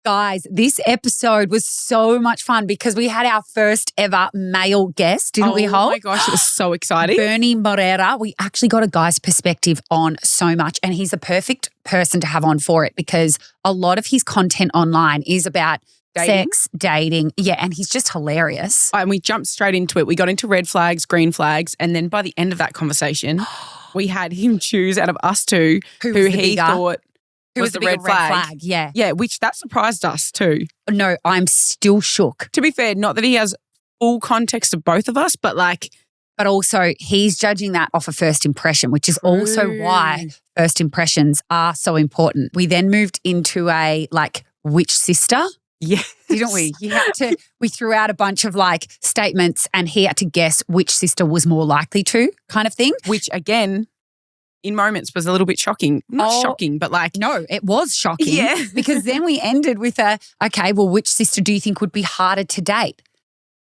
Guys, this episode was so much fun because we had our first ever male guest, didn't we, Hol? Oh my gosh, it was so exciting. Bernie Moreira. We actually got a guy's perspective on so much, and he's the perfect person to have on for it because a lot of his content online is about sex, dating. Yeah, and he's just hilarious. And we jumped straight into it. We got into red flags, green flags, and then by the end of that conversation, we had him choose out of us two who he thought was the red flag. Yeah. Yeah, which that surprised us too. No, I'm still shook. To be fair, not that he has full context of both of us, but But also he's judging that off a first impression, which is also why first impressions are so important. We then moved into a which sister? Yeah. Didn't we? We threw out a bunch of statements and he had to guess which sister was more likely to kind of thing. Which again, in moments was a little bit shocking. Not shocking, but no, it was shocking. Yeah. Because then we ended with which sister do you think would be harder to date?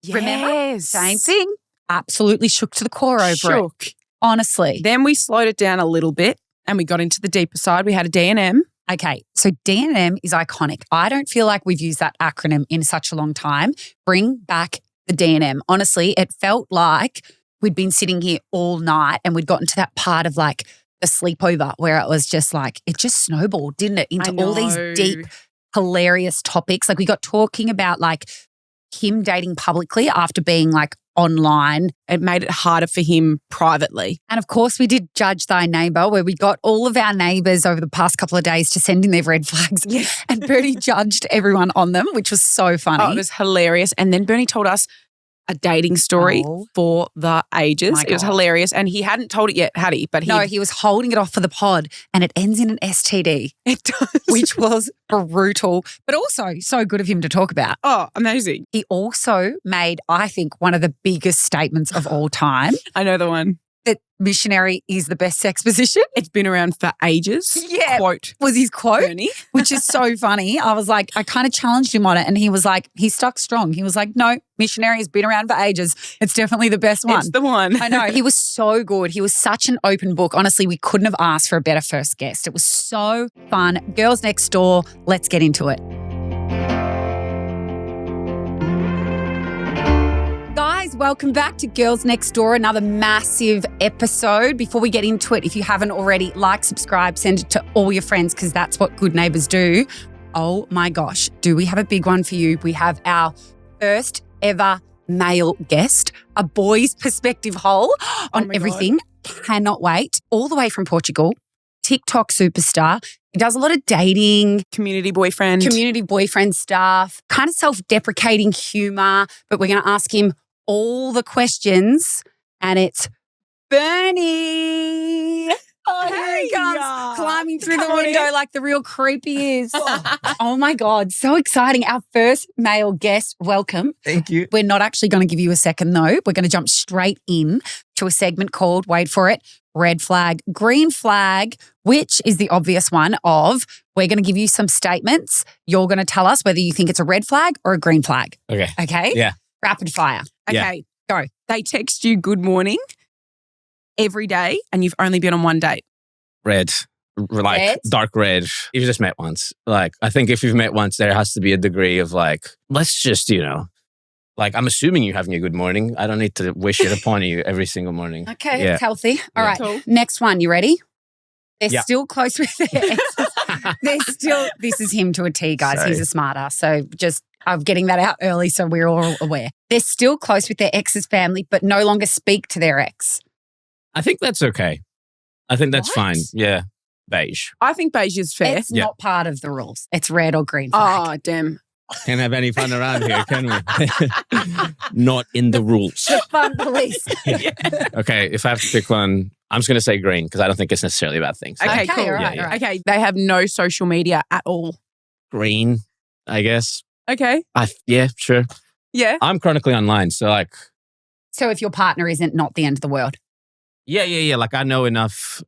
Yes. Remember? Same thing. Absolutely shook to the core over it. Honestly. Then we slowed it down a little bit and we got into the deeper side. We had a D&M. Okay, so D&M is iconic. I don't feel like we've used that acronym in such a long time. Bring back the D&M. Honestly, it felt like we'd been sitting here all night and we'd gotten to that part of the sleepover where it was just it just snowballed, didn't it? Into all these deep, hilarious topics. We got talking about him dating publicly after being online. It made it harder for him privately. And of course we did Judge Thy Neighbour where we got all of our neighbours over the past couple of days to send in their red flags and Bernie judged everyone on them, which was so funny. Oh, it was hilarious. And then Bernie told us a dating story for the ages. It was hilarious. And he hadn't told it yet, had he? But no, he was holding it off for the pod and it ends in an STD. It does. Which was brutal, but also so good of him to talk about. Oh, amazing. He also made, I think, one of the biggest statements of all time. I know the one. That missionary is the best sex position. It's been around for ages. Yeah. Quote. Was his quote. Bernie. Which is so funny. I was I kind of challenged him on it and he was he stuck strong. He was no, missionary has been around for ages. It's definitely the best one. It's the one. I know. He was so good. He was such an open book. Honestly, we couldn't have asked for a better first guest. It was so fun. Girls Next Door. Let's get into it. Guys, welcome back to Girls Next Door, another massive episode. Before we get into it, if you haven't already, subscribe, send it to all your friends because that's what good neighbours do. Oh my gosh, do we have a big one for you? We have our first ever male guest, a boy's perspective Hol on everything. God. Cannot wait. All the way from Portugal, TikTok superstar. He does a lot of dating. Community boyfriend stuff, kind of self-deprecating humour, but we're going to ask him all the questions and it's Bernie. Oh, here he comes, climbing through the window like the real creep he is. Oh my God, so exciting. Our first male guest, welcome. Thank you. We're not actually going to give you a second though. We're going to jump straight in to a segment called, wait for it, red flag, green flag, which is the obvious one of we're going to give you some statements. You're going to tell us whether you think it's a red flag or a green flag. Okay. Okay? Yeah. Rapid fire. Okay, go. They text you good morning every day and you've only been on one date. Red. Dark red. You've just met once. I think if you've met once, there has to be a degree of let's just, I'm assuming you're having a good morning. I don't need to wish it upon you every single morning. Okay, it's healthy. All right, cool. Next one. You ready? They're still close with their exes. This is him to a T, guys. Sorry. He's a smarter. So I'm getting that out early so we're all aware. They're still close with their ex's family, but no longer speak to their ex. I think that's okay. I think that's fine. Yeah. Beige. I think beige is fair. It's not part of the rules. It's red or green flag. Oh, damn. Can't have any fun around here, can we? Not in the rules. The fun police. Okay, if I have to pick one, I'm just going to say green because I don't think it's necessarily a bad thing. So Okay, cool. All right. Okay, they have no social media at all. green, I guess. Okay. Yeah, sure. Yeah. I'm chronically online, so So if your partner isn't, not the end of the world. Yeah. I know enough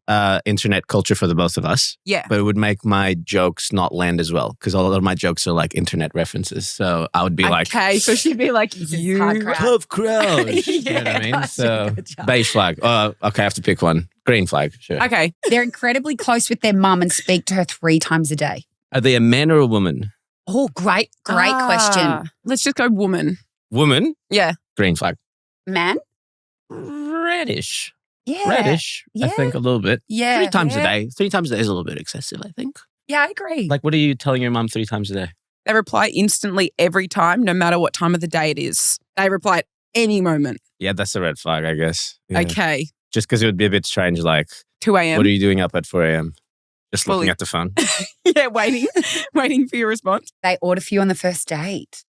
internet culture for the both of us. Yeah. But it would make my jokes not land as well because a lot of my jokes are internet references. So I would be okay, so she'd be like, you tough crowd. You know what I mean? So beige flag. Okay, I have to pick one. Green flag, sure. Okay. They're incredibly close with their mum and speak to her 3 times a day. Are they a man or a woman? Oh, great question. Let's just go woman. Woman? Yeah. Green flag. Man? Reddish. Yeah. Reddish, I think, a little bit. Yeah. 3 times a day. 3 times a day is a little bit excessive, I think. Yeah, I agree. Like, what are you telling your mum 3 times a day? They reply instantly every time, no matter what time of the day it is. They reply at any moment. Yeah, that's a red flag, I guess. Yeah. Okay. Just because it would be a bit strange, like, 2 a.m. what are you doing up at 4 a.m.? Just looking at the phone. Yeah, waiting for your response. They order for you on the first date.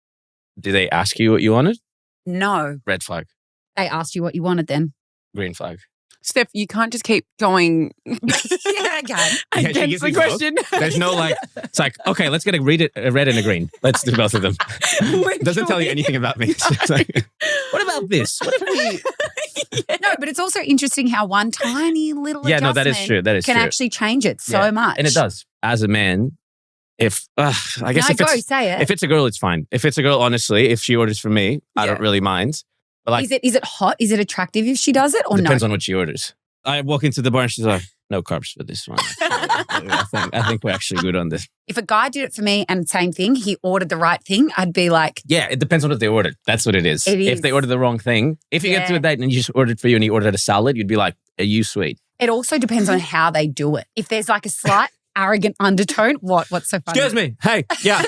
Did they ask you what you wanted? No. Red flag. They asked you what you wanted then. Green flag. Steph, you can't just keep going against the question. There's no like, it's like, okay, let's get a red and a green. Let's do both of them. Doesn't tell you anything about me. It's like, what about this? What if we... No, but it's also interesting how one tiny little adjustment no, that is true. That is can true. actually change it so much. And it does. As a man, if, I guess say it. If it's a girl, it's fine. If it's a girl, honestly, if she orders for me, I don't really mind. But like, is it hot? Is it attractive if she does it or depends no? on what she orders. I walk into the bar and she's like, no carbs for this one. I think we're actually good on this. If a guy did it for me and same thing, he ordered the right thing, I'd be like... Yeah, it depends on what they ordered. That's what it is. If they order the wrong thing, if you get to a date and you just ordered for you and he ordered a salad, you'd be like, are you sweet? It also depends on how they do it. If there's like a slight arrogant undertone, what's so funny? Excuse me. Hey, yeah.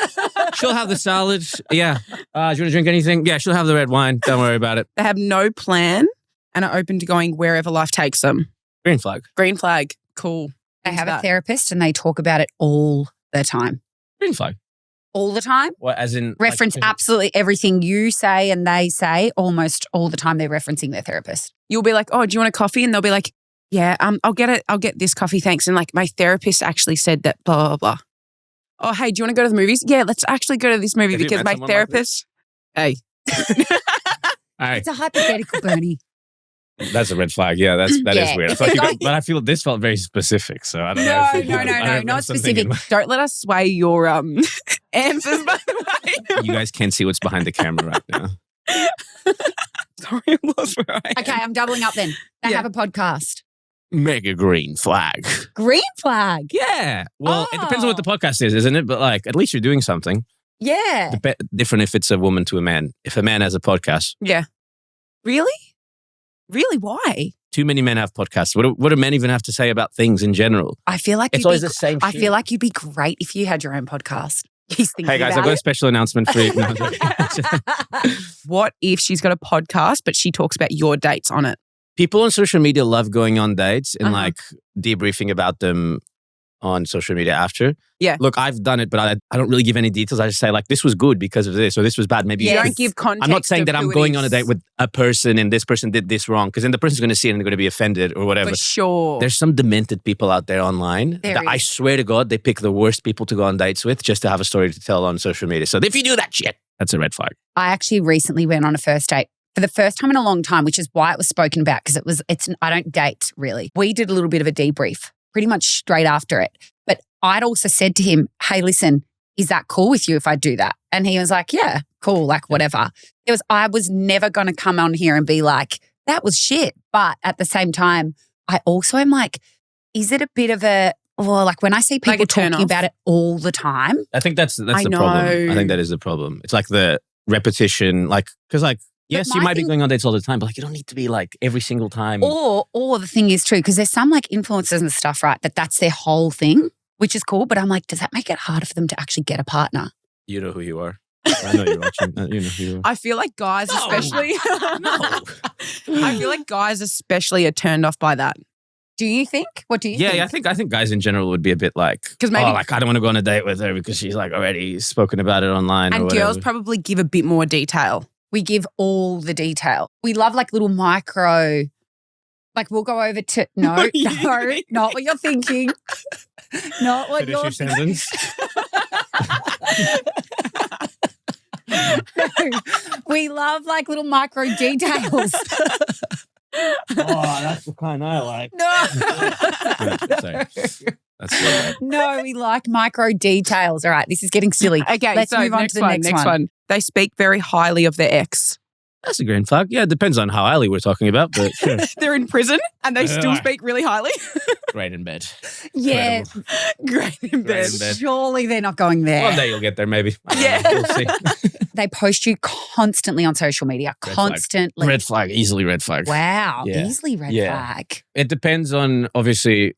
She'll have the salad. Yeah. Do you want to drink anything? Yeah, she'll have the red wine. Don't worry about it. They have no plan and are open to going wherever life takes them. Green flag. Green flag. Cool. They have a therapist and they talk about it all the time. Green flag. All the time? What, as in? Reference absolutely everything you say and they say almost all the time they're referencing their therapist. You'll be like, oh, do you want a coffee? And they'll be like, yeah, I'll get this coffee, thanks. And like my therapist actually said that blah, blah, blah. Oh, hey, do you want to go to the movies? Yeah, let's actually go to this movie because my therapist... Hey. It's a hypothetical, Bernie. That's a red flag. Yeah, that is weird. But I feel this felt very specific, so I don't know. No, not specific. Don't let us sway your answers, by the way. You guys can't see what's behind the camera right now. Sorry, I lost where I am. Okay, I'm doubling up then. They have a podcast. Mega green flag. Green flag? Yeah. Well, it depends on what the podcast is, isn't it? But like, at least you're doing something. Yeah. Different if it's a woman to a man. If a man has a podcast. Yeah. Really? Really? Why? Too many men have podcasts. What do men even have to say about things in general? I feel like it's always the same shit. I feel like you'd be great if you had your own podcast. He's thinking hey guys, I've got a special announcement for you. What if she's got a podcast, but she talks about your dates on it? People on social media love going on dates and like debriefing about them on social media after. Yeah. Look, I've done it, but I don't really give any details. I just say like, this was good because of this or this was bad. Maybe you don't give context. I'm not saying that I'm going on a date with a person and this person did this wrong because then the person's going to see it and they're going to be offended or whatever. For sure. There's some demented people out there online that I swear to God, they pick the worst people to go on dates with just to have a story to tell on social media. So if you do that shit, that's a red flag. I actually recently went on a first date for the first time in a long time, which is why it was spoken about because I don't date really. We did a little bit of a debrief pretty much straight after it. But I'd also said to him, hey, listen, is that cool with you if I do that? And he was like, yeah, cool, like whatever. I was never going to come on here and be like, that was shit. But at the same time, I also am like, is it a bit of like when I see people like talking about it all the time. I think that's the problem. I think that is the problem. It's like the repetition, like, because like, yes, you might be going on dates all the time, but like you don't need to be like every single time. Or the thing is true, because there's some like influencers and stuff, right, that's their whole thing, which is cool. But I'm like, does that make it harder for them to actually get a partner? You know who you are. I know you're watching. You know who you are. I feel like guys especially. No. I feel like guys especially are turned off by that. Do you think? What do you think? Yeah, I think guys in general would be a bit like, because maybe like I don't want to go on a date with her because she's like already spoken about it online. And or whatever. Girls probably give a bit more detail. We give all the detail. We love like little micro, like we'll go over to, no, not what you're thinking. Not what you're thinking. No, we love like little micro details. Oh, that's the kind I like. No. No, we like micro details. All right, this is getting silly. Okay, let's move on to the next one. They speak very highly of their ex. That's a green flag. Yeah, it depends on how highly we're talking about, but sure. They're in prison and they still speak really highly. Great in bed. Yeah. Great in bed. Surely they're not going there. One day you'll get there, maybe. Yeah. We'll see. They post you constantly on social media. Constantly. Red flag. Easily red flag. Wow. Yeah. Easily red flag. It depends on, obviously,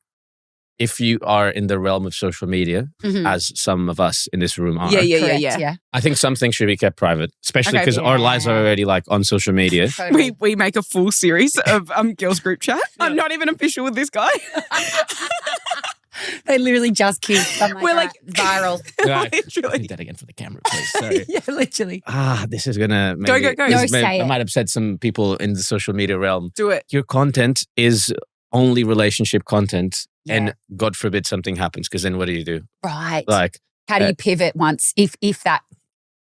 if you are in the realm of social media, as some of us in this room are. Yeah. I think some things should be kept private, especially because our lives are already like on social media. Totally. We make a full series of girls group chat. Yeah. I'm not even official with this guy. They literally just killed something We're like viral. Literally. Do that again for the camera, please. Sorry. Yeah, literally. This is gonna Go. Say I might upset some people in the social media realm. Do it. Your content is only relationship content. Yeah. And God forbid something happens, because then what do you do? Right. Like, how do you pivot once if that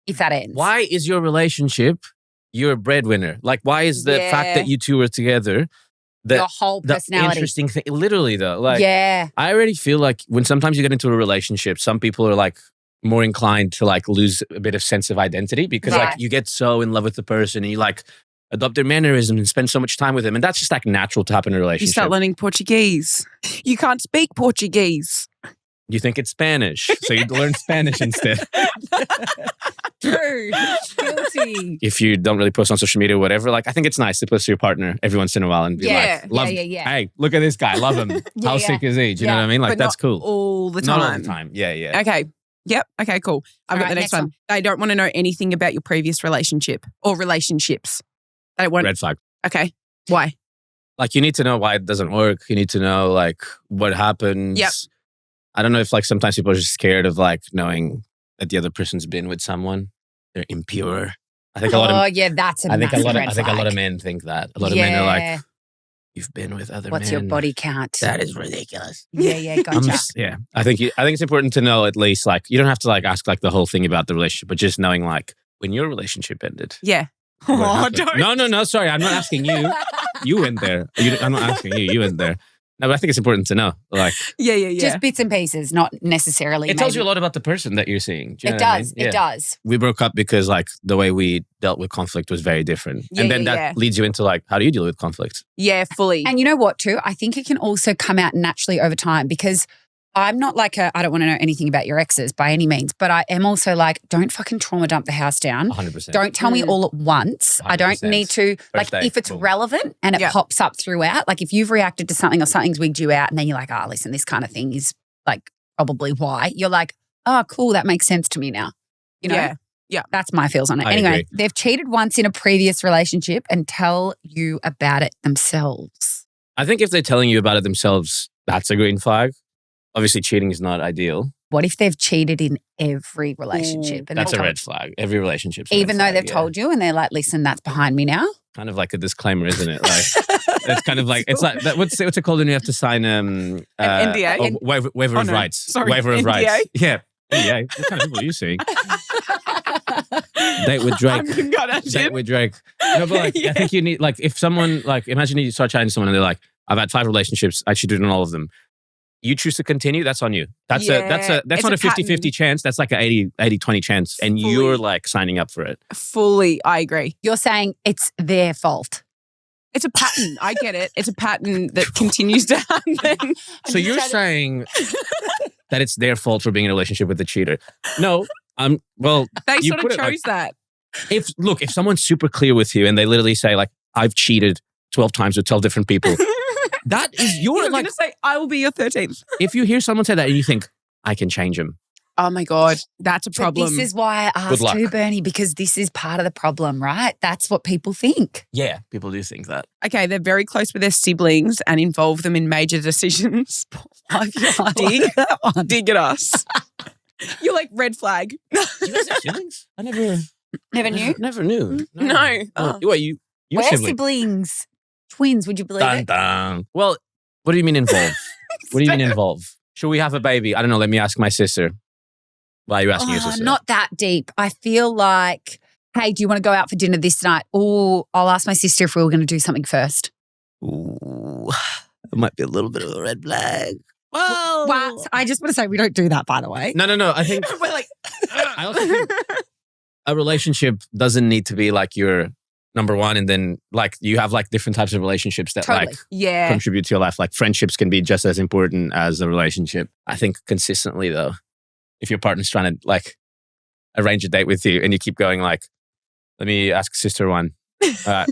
ends? Why is your relationship your breadwinner? Like, why is the fact that you two are together your whole personality? The interesting thing, literally though. Like, I already feel like when sometimes you get into a relationship, some people are like more inclined to like lose a bit of sense of identity because like you get so in love with the person and you like adopt their mannerism and spend so much time with them. And that's just like natural to happen in a relationship. You start learning Portuguese. You can't speak Portuguese. You think it's Spanish, so you learn Spanish instead. True. Guilty. If you don't really post on social media or whatever, like I think it's nice to post to your partner every once in a while and be like, hey, look at this guy, love him. How sick is he? Do you know what I mean? Like, but that's cool. All the time. Not all the time. Yeah. Okay. Yep. Okay, cool. I've got the next one. They don't want to know anything about your previous relationship or relationships. They want red flag. Okay. Why? Like, you need to know why it doesn't work. You need to know like what happens. Yep. I don't know if like sometimes people are just scared of like knowing that the other person's been with someone. They're impure. I think a lot of that's a I think a lot flag. of men think that. A lot of men are like, you've been with other men. What's your body count? That is ridiculous. Yeah, gotcha. I think it's important to know at least like you don't have to like ask like the whole thing about the relationship, but just knowing like when your relationship ended. Yeah. Oh, no. Sorry, I'm not asking you. You went there. I'm not asking you. You went there. No, but I think it's important to know. Like, yeah. Just bits and pieces, not necessarily. It tells you a lot about the person that you're seeing. Do you know it does. I mean? It does. We broke up because like the way we dealt with conflict was very different. And then that leads you into like, how do you deal with conflict? Yeah, fully. And you know what too? I think it can also come out naturally over time because I'm not like I don't want to know anything about your exes by any means, but I am also like, don't fucking trauma dump the house down. 100%. Don't tell me all at once. 100%. I don't need to, like if it's relevant and it pops up throughout, like if you've reacted to something or something's wigged you out and then you're like, oh, listen, this kind of thing is like probably why. You're like, oh, cool, that makes sense to me now. You know? Yeah. That's my feels on it. I Anyway, agree. They've cheated once in a previous relationship and tell you about it themselves. I think if they're telling you about it themselves, that's a green flag. Obviously, cheating is not ideal. What if they've cheated in every relationship? And that's a red flag. Every relationship. Even though they've told you and they're like, listen, that's behind me now. Kind of like a disclaimer, isn't it? Like it's kind of like, it's like, what's it called when you have to sign an NDA? Waiver of rights. Sorry, waiver of NDA? Rights. Yeah. NDA. What kind of people are you seeing? Date with Drake. Date with Drake. No, but like, I think you need, like, if someone, like, imagine you start chatting to someone and they're like, I've had 5 relationships, I cheated on all of them. You choose to continue, that's on you. That's not a 50-50 chance. That's like an 80-20 chance. And you're like signing up for it. Fully, I agree. You're saying it's their fault. It's a pattern. I get it. It's a pattern that continues to happen. So you're saying that it's their fault for being in a relationship with the cheater. No, well, they sort of chose that. If someone's super clear with you and they literally say like, I've cheated 12 times with 12 different people. That is you're like, going to say, I will be your 13th. If you hear someone say that and you think, I can change him. Oh my God, that's a problem. But this is why I asked you, Bernie, because this is part of the problem, right? That's what people think. Yeah, people do think that. Okay, they're very close with their siblings and involve them in major decisions. Dig at us. You're like, red flag. You guys have siblings? I Never knew? Never knew. No. Oh. You're we're siblings. Twins, would you believe it? Dun. Well, what do you mean involve? What do you mean involve? Should we have a baby? I don't know. Let me ask my sister. Why are you asking your sister? Not that deep. I feel like, hey, do you want to go out for dinner this night? Or I'll ask my sister if we were going to do something first. Ooh, it might be a little bit of a red flag. Well, I just want to say we don't do that, by the way. No. I think we're like. I also think a relationship doesn't need to be like your number one, and then like you have like different types of relationships that like contribute to your life. Like friendships can be just as important as the relationship. I think consistently though, if your partner's trying to like arrange a date with you and you keep going like, let me ask sister one. I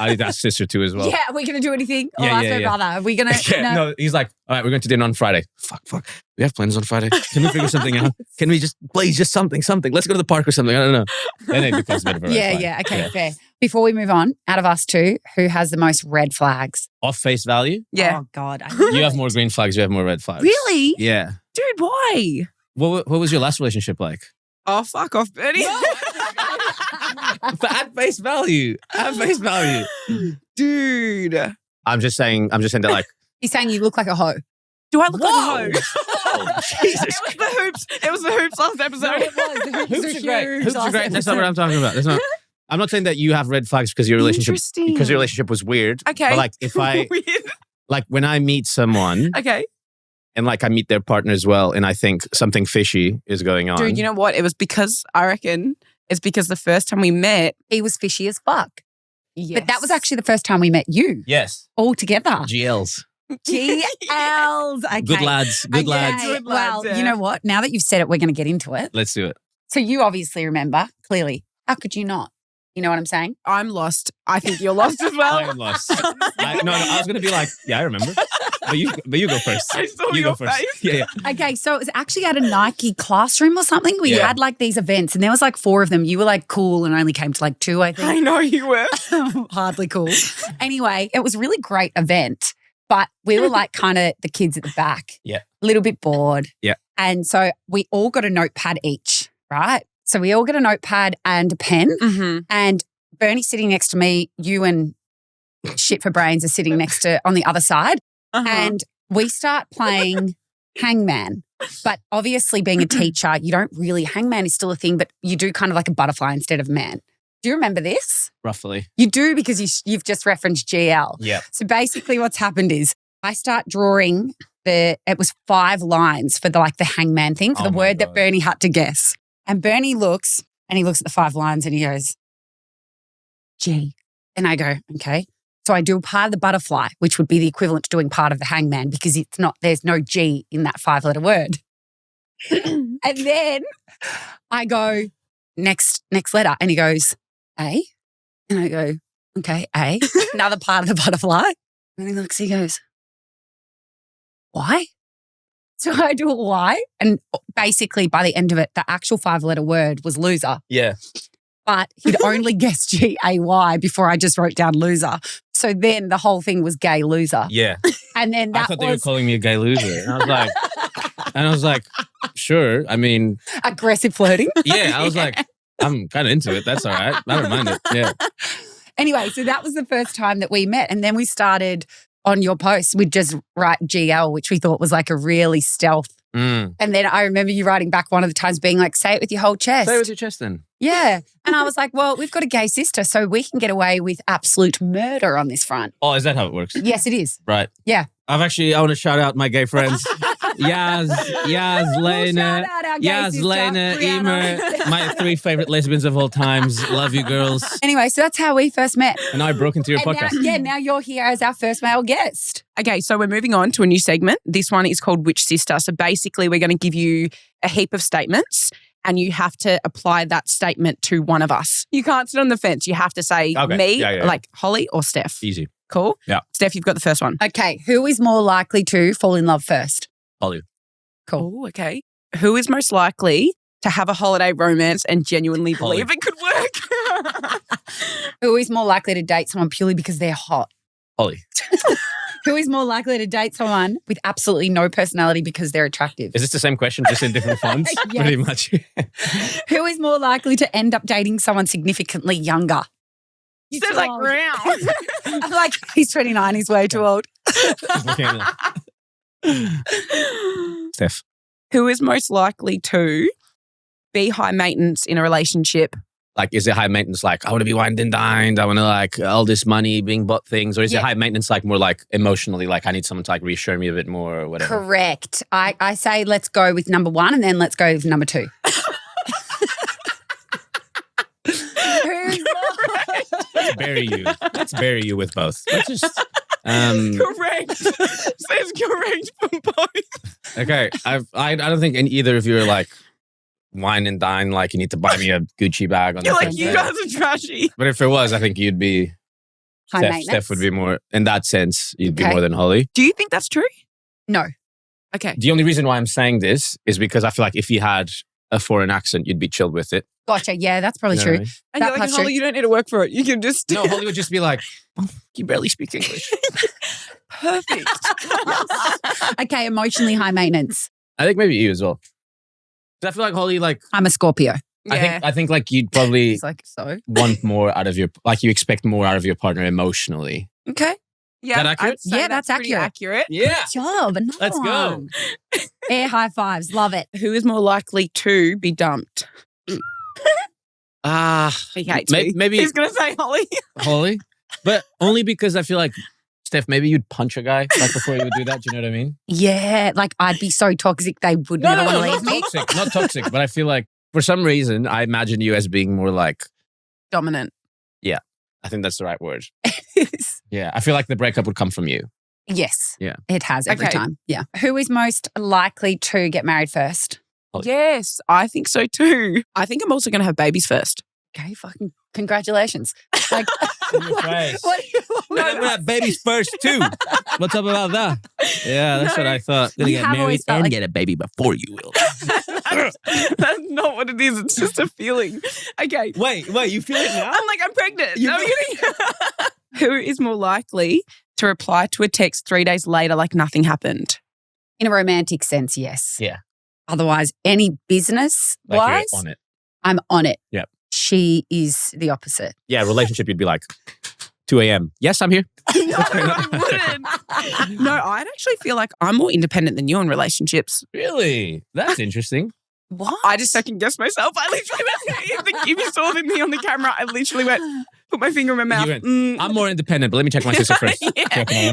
need to ask sister two as well. Yeah, are we going to do anything? Or ask my brother. Are we going to? No, he's like, all right, we're going to dinner on Friday. Fuck. We have plans on Friday. Can we figure something out? Can we just please just something? Let's go to the park or something. I don't know. Then it becomes a bit of a red flag. Okay, fair. Before we move on, out of us two, who has the most red flags? Off face value? Yeah. Oh, God. You have more green flags. You have more red flags. Really? Yeah. Dude, why? What was your last relationship like? Oh, fuck off, Bernie. But at face value. Dude. I'm just saying that like. He's saying you look like a hoe. Do I look like a hoe? Oh, Jesus. It was the hoops last episode. No, it was. The hoops are great. Hoops are great. That's not what I'm talking about. I'm not saying that you have red flags because your relationship was weird. Okay. But like if I like when I meet someone. Okay. And like I meet their partner as well, and I think something fishy is going on. Dude, you know what? It was because I reckon it's because the first time we met, he was fishy as fuck. Yes. But that was actually the first time we met you. Yes. All together. GLs. Okay. Good lads. Well, you know what? Now that you've said it, we're going to get into it. Let's do it. So you obviously remember, clearly. How could you not? You know what I'm saying? I'm lost. I think you're lost as well. I am lost. I was going to be like, yeah, I remember. But you go first. I saw you your go first. face. Yeah. Okay, so it was actually at a Nike classroom or something. We had like these events and there was like 4 of them. You were like cool and only came to like 2, I think. I know you were. Hardly cool. Anyway, it was a really great event, but we were like kind of the kids at the back. Yeah. A little bit bored. Yeah. And so we all got a notepad each, right? So we all got a notepad and a pen. Mm-hmm. And Bernie's sitting next to me. You and Shit for Brains are sitting next to on the other side. Uh-huh. And we start playing hangman. But obviously being a teacher, you don't really, hangman is still a thing, but you do kind of like a butterfly instead of man. Do you remember this? Roughly. You do because you've just referenced GL. Yeah. So basically what's happened is I start drawing it was 5 lines for the hangman thing, for the word that Bernie had to guess. And Bernie looks at the 5 lines and he goes, G. And I go, okay. So I do part of the butterfly, which would be the equivalent to doing part of the hangman because there's no G in that 5-letter word. And then I go, next letter. And he goes, A. And I go, okay, A. Another part of the butterfly. And he looks, he goes, Y. So I do a Y. And basically by the end of it, the actual 5-letter word was loser. Yeah. But he'd only guessed G-A-Y before I just wrote down loser. So then the whole thing was gay loser. Yeah. And then I thought they were calling me a gay loser. And I was like, sure. I mean. Aggressive flirting. Yeah. I was like, I'm kind of into it. That's all right. I don't mind it. Yeah. Anyway, so that was the first time that we met. And then we started on your post, we'd just write GL, which we thought was like a really stealth. Mm. And then I remember you writing back one of the times being like, say it with your whole chest. Say it with your chest then. Yeah. And I was like, well, we've got a gay sister, so we can get away with absolute murder on this front. Oh, is that how it works? Yes, it is. Right. Yeah. I want to shout out my gay friends. Yaz, Lena, Emer, my 3 favorite lesbians of all times. Love you, girls. Anyway, so that's how we first met. And I broke into your podcast. Now you're here as our first male guest. Okay, so we're moving on to a new segment. This one is called Which Sister? So basically we're going to give you a heap of statements and you have to apply that statement to one of us. You can't sit on the fence. You have to say me, like Holly or Steph. Easy. Cool? Yeah. Steph, you've got the first one. Okay, who is more likely to fall in love first? Holly. Cool. Ooh, okay. Who is most likely to have a holiday romance and genuinely believe it could work? Who is more likely to date someone purely because they're hot? Holly. Who is more likely to date someone with absolutely no personality because they're attractive? Is this the same question, just in different fonts? Yes. Pretty much. Who is more likely to end up dating someone significantly younger? You said like round. I'm like, he's 29, he's way too old. Steph. Who is most likely to be high maintenance in a relationship? Like, is it high maintenance like, I want to be wined and dined, I want to like all this money being bought things? Or is it high maintenance like more like emotionally, like I need someone to like reassure me a bit more or whatever? Correct. I say let's go with number 1 and then let's go with number 2. Let's bury you. Let's bury you with both. Let's just. Correct. Says correct for both. Okay, I don't think either of you are like wine and dine. Like you need to buy me a Gucci bag. On You're the like, first you date. guys are trashy. But if it was, I think you'd be. High maintenance. Steph would be more in that sense. You'd be Okay. more than Holly. Do you think that's true? No. Okay. The only reason why I'm saying this is because I feel like if you had a foreign accent, you'd be chilled with it. Gotcha. Yeah, that's probably You know what I true. mean? And That you're like, part's Holly, true. you don't need to work for it. You can just. No, Holly would just be like, oh, you barely speak English. Perfect. Okay, emotionally high maintenance. I think maybe you as well. 'Cause I feel like Holly, like I'm a Scorpio. I think like you'd probably He's like, so? want more out of your, like you expect more out of your partner emotionally. Okay. Yeah, that accurate? I'd say Yeah, that's pretty accurate. Yeah. Good job. Another Let's go. one. Air high fives. Love it. Who is more likely to be dumped? He hates me. Maybe He's going to say Holly. Holly, but only because I feel like Steph, maybe you'd punch a guy like before you would do that. Do you know what I mean? Yeah, like I'd be so toxic they would never want to leave not me. toxic, not toxic. But I feel like for some reason I imagine you as being more like, Dominant. I think that's the right word. Yeah, I feel like the breakup would come from you. Yes. Yeah. It has every Okay. time. Yeah. Who is most likely to get married first? Holly. Yes, I think so too. I think I'm also going to have babies first. Okay, fucking congratulations. Like, In your face. what do you want? We have babies first too. What's up about that? Yeah, that's No, what I thought. Gonna you get have married always felt and like- get a baby before you will. That's not what it is. It's just a feeling. Okay. Wait, you feel it now? I'm like, I'm pregnant. You- No, I'm kidding. Who is more likely to reply to a text 3 days later like nothing happened? In a romantic sense, yes. Yeah. Otherwise, any business Like wise, you're on it. I'm on it. Yep. She is the opposite. Yeah, relationship, you'd be like, 2 a.m. Yes, I'm here. No, I wouldn't. No, I'd actually feel like I'm more independent than you in relationships. Really? That's interesting. What? I just second guessed myself. I literally went, if you saw me on the camera, I literally went, put my finger in my mouth. You went, I'm more independent, but let me check my sister first. Yeah.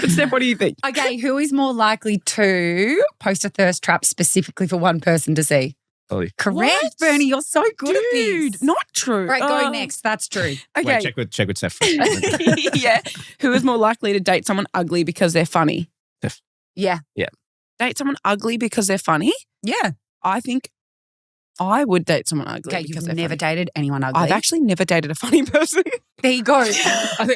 But Steph, what do you think? Okay, who is more likely to post a thirst trap specifically for one person to see? Holly. Correct, What? Bernie. You're so good at Dude, this. not true. Right, go Oh. next. That's true. Okay. Wait, check with Steph first. Yeah. Who is more likely to date someone ugly because they're funny? Yeah. Date someone ugly because they're funny? Yeah. I think I would date someone ugly Okay, because you've they're never funny. dated anyone ugly. I've actually never dated a funny person. There you go. I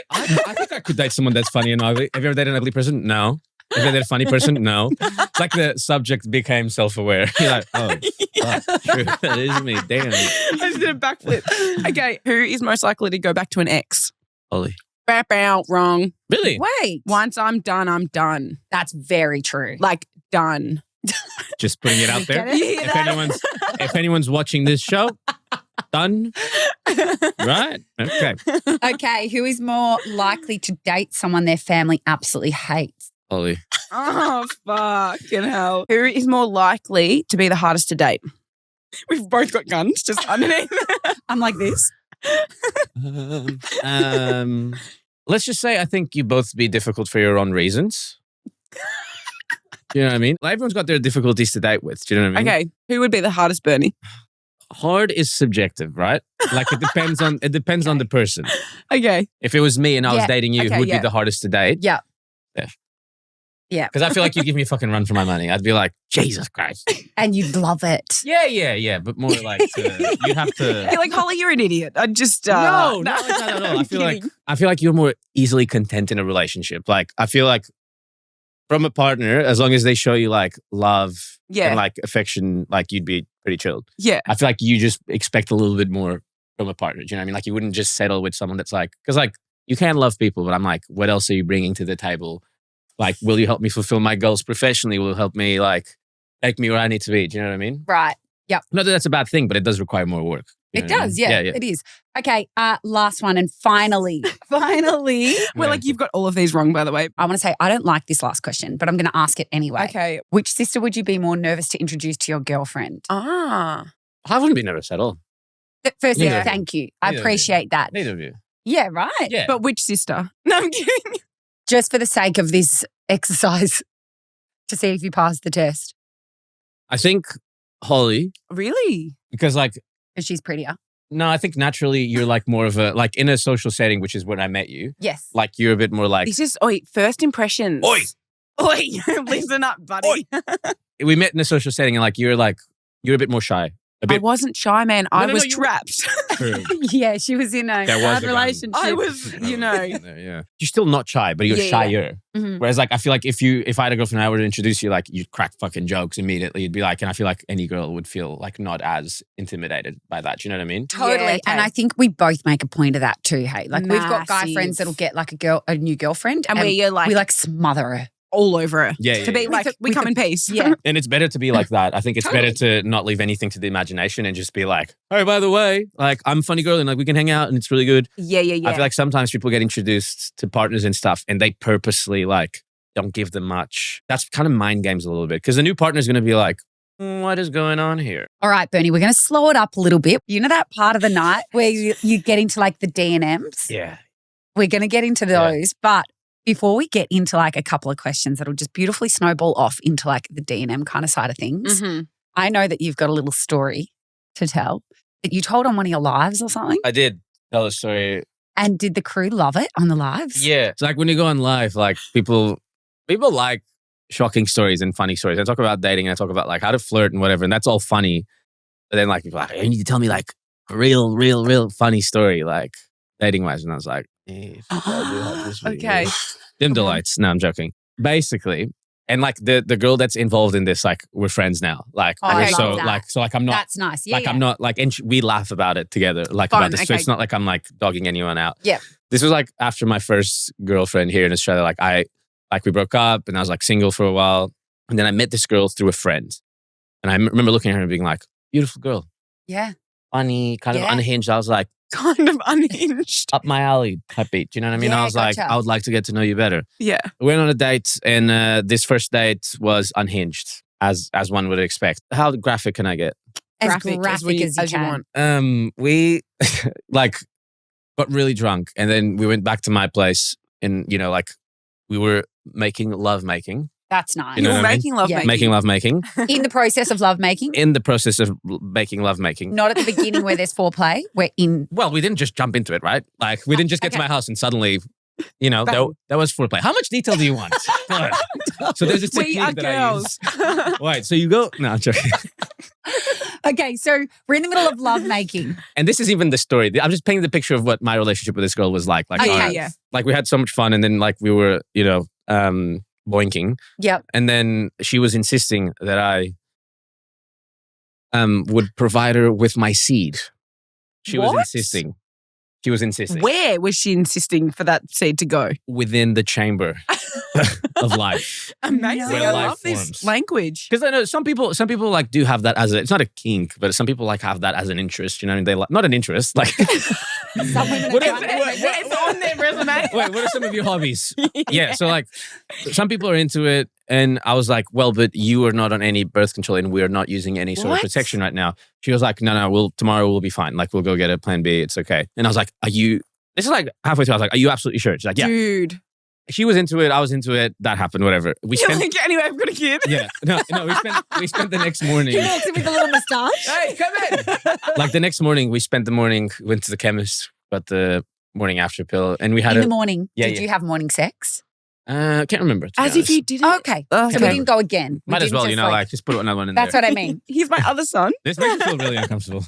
think I could date someone that's funny and ugly. Have you ever dated an ugly person? No. Have you dated a funny person? No. It's like the subject became self-aware. You're like, oh, fuck, true. That is me. Damn. I just did a backflip. Okay, who is most likely to go back to an ex? Holly. Bow, wrong. Really? Wait. Once I'm done, I'm done. That's very true. Like, done. Just putting it out there. Get it? You hear If anyone's watching this show, done. Right? Okay. Okay, who is more likely to date someone their family absolutely hates? Holly. Oh, fucking hell. Who is more likely to be the hardest to date? We've both got guns just underneath. I'm like this. Let's just say I think you both be difficult for your own reasons. You know what I mean? Like, everyone's got their difficulties to date with. Do you know what I mean? Okay, who would be the hardest, Bernie? Hard is subjective, right? Like it depends on the person. Okay. If it was me and I was Yeah. dating you, Okay, who would yeah. be the hardest to date? Yeah. Steph. Yeah. Because I feel like you give me a fucking run for my money. I'd be like, Jesus Christ. And you'd love it. Yeah. But more like you have to. Hey, like, Holly, you're an idiot. I just No, not like that at all. I feel like you're more easily content in a relationship. Like I feel like from a partner, as long as they show you like love Yeah. and like affection, like you'd be pretty chilled. Yeah. I feel like you just expect a little bit more from a partner. Do you know what I mean? Like you wouldn't just settle with someone that's like, because like you can love people, but I'm like, what else are you bringing to the table? Like, will you help me fulfill my goals professionally? Will you help me like take me where I need to be? Do you know what I mean? Right. Not that that's a bad thing, but it does require more work. You It know what I does. mean? Yeah, it is. Okay. Last one. And finally, finally, Well, like, you've got all of these wrong, by the way. I want to say I don't like this last question, but I'm going to ask it anyway. Okay. Which sister would you be more nervous to introduce to your girlfriend? Ah. I wouldn't be nervous at all. Firstly, Neither of you. thank you. I Neither of you. appreciate that. Neither of you. Yeah, right. Yeah. But which sister? No, I'm kidding. Just for the sake of this exercise to see if you pass the test. I think Holly, Really? because like Because she's prettier. No, I think naturally you're like more of a, like in a social setting, which is when I met you. Yes. Like you're a bit more like. This is, first impressions. Oi! Oi! Listen up, buddy. We met in a social setting and like you're a bit more shy. A bit. I wasn't shy, man. I was you trapped. Yeah, she was in a bad relationship. I was, Yeah. You're still not shy, but you're shyer. Mhm. Whereas like I feel like if I had a girlfriend and I were to introduce you, like you'd crack fucking jokes immediately. You'd be like, and I feel like any girl would feel like not as intimidated by that. Do you know what I mean? Totally. Yeah, okay. And I think we both make a point of that too, hey. Like we've got guy Massive. friends that'll get like a new girlfriend And where you're like, we like smother her. all over her. Yeah, To be like, we come in peace. Yeah. And it's better to be like that. I think it's better to not leave anything to the imagination and just be like, oh, by the way, like I'm a funny girl and like we can hang out and it's really good. Yeah. I feel like sometimes people get introduced to partners and stuff and they purposely like don't give them much. That's kind of mind games a little bit because the new partner is going to be like, what is going on here? All right, Bernie, we're going to slow it up a little bit. You know that part of the night where you get into like the D&Ms? Yeah. We're going to get into those. But before we get into like a couple of questions that'll just beautifully snowball off into like the D&M kind of side of things, I know that you've got a little story to tell that you told on one of your lives or something. I did tell a story. And did the crew love it on the lives? Yeah. It's like when you go on live, like people like shocking stories and funny stories. I talk about dating and I talk about like how to flirt and whatever. And that's all funny. But then like people are like, you need to tell me like a real funny story, like dating wise. And I was like, Okay. Dim delights. No, I'm joking. Basically, and like the girl that's involved in this, like we're friends now. Like I so love that. like I'm not. That's nice. Yeah. I'm not like, and we laugh about it together, like Fun, about this. So okay. it's not like I'm like dogging anyone out. Yeah. This was like after my first girlfriend here in Australia. Like we broke up and I was like single for a while. And then I met this girl through a friend. And I remember looking at her and being like, beautiful girl. Yeah. Funny, kind of unhinged. I was like, Kind of unhinged. up my alley type beat. Do you know what I mean? Yeah, I was like, gotcha. I would like to get to know you better. Yeah. We went on a date and this first date was unhinged, as one would expect. How graphic can I get? As Graphic graphic as as you you can. want. We like got really drunk and then we went back to my place and, you know, like we were making lovemaking. That's nice. You know You're what I mean? making love Yeah. Making lovemaking. In the process of lovemaking, In the process of making lovemaking. not at the beginning where there's foreplay. We're in. Well, we didn't just jump into it, right? Like we didn't just get to Okay. my house and suddenly, you know, that was foreplay. How much detail do you want? So there's a technique We are that girls. I use. Right, so you go. No, I'm joking. Okay, so we're in the middle of lovemaking. And this is even the story. I'm just painting the picture of what my relationship with this girl was like. Like, Okay. Yeah. like we had so much fun, and then like we were, you know, boinking, Yep. and then she was insisting that I would provide her with my seed. She was What? insisting. She was insisting Where was she insisting for that seed to go? within the chamber of life. Amazing. Where I life love this forms. language. Because I know some people like do have that as it's not a kink, but some people like have that as an interest. You know, and they like not an interest. Like, Some women What are if- trying to- It's on their resume. wait, what are some of your hobbies? Yeah, so like some people are into it, and I was like, well, but you are not on any birth control, and we're not using any sort What? of protection right now. She was like, no, tomorrow we'll be fine. Like we'll go get a plan B. It's okay. And I was like, are you? This is like halfway through. I was like, are you absolutely sure? She's like, yeah. Dude. She was into it. I was into it. That happened. Whatever. We You're spent. like, anyway, I've got a kid. Yeah, no. We spent the next morning. She walks in with a little moustache. Hey, come in. Like the next morning, we spent the morning, went to the chemist, got the morning after pill, and we had In the morning, Yeah, did yeah. you have morning sex? can't remember. to be As if honest. you did it. Okay. Okay. So we didn't go again. We Might as didn't well, just you know, like just put another one in That's there. what I mean. He's my other son. This makes me feel really uncomfortable.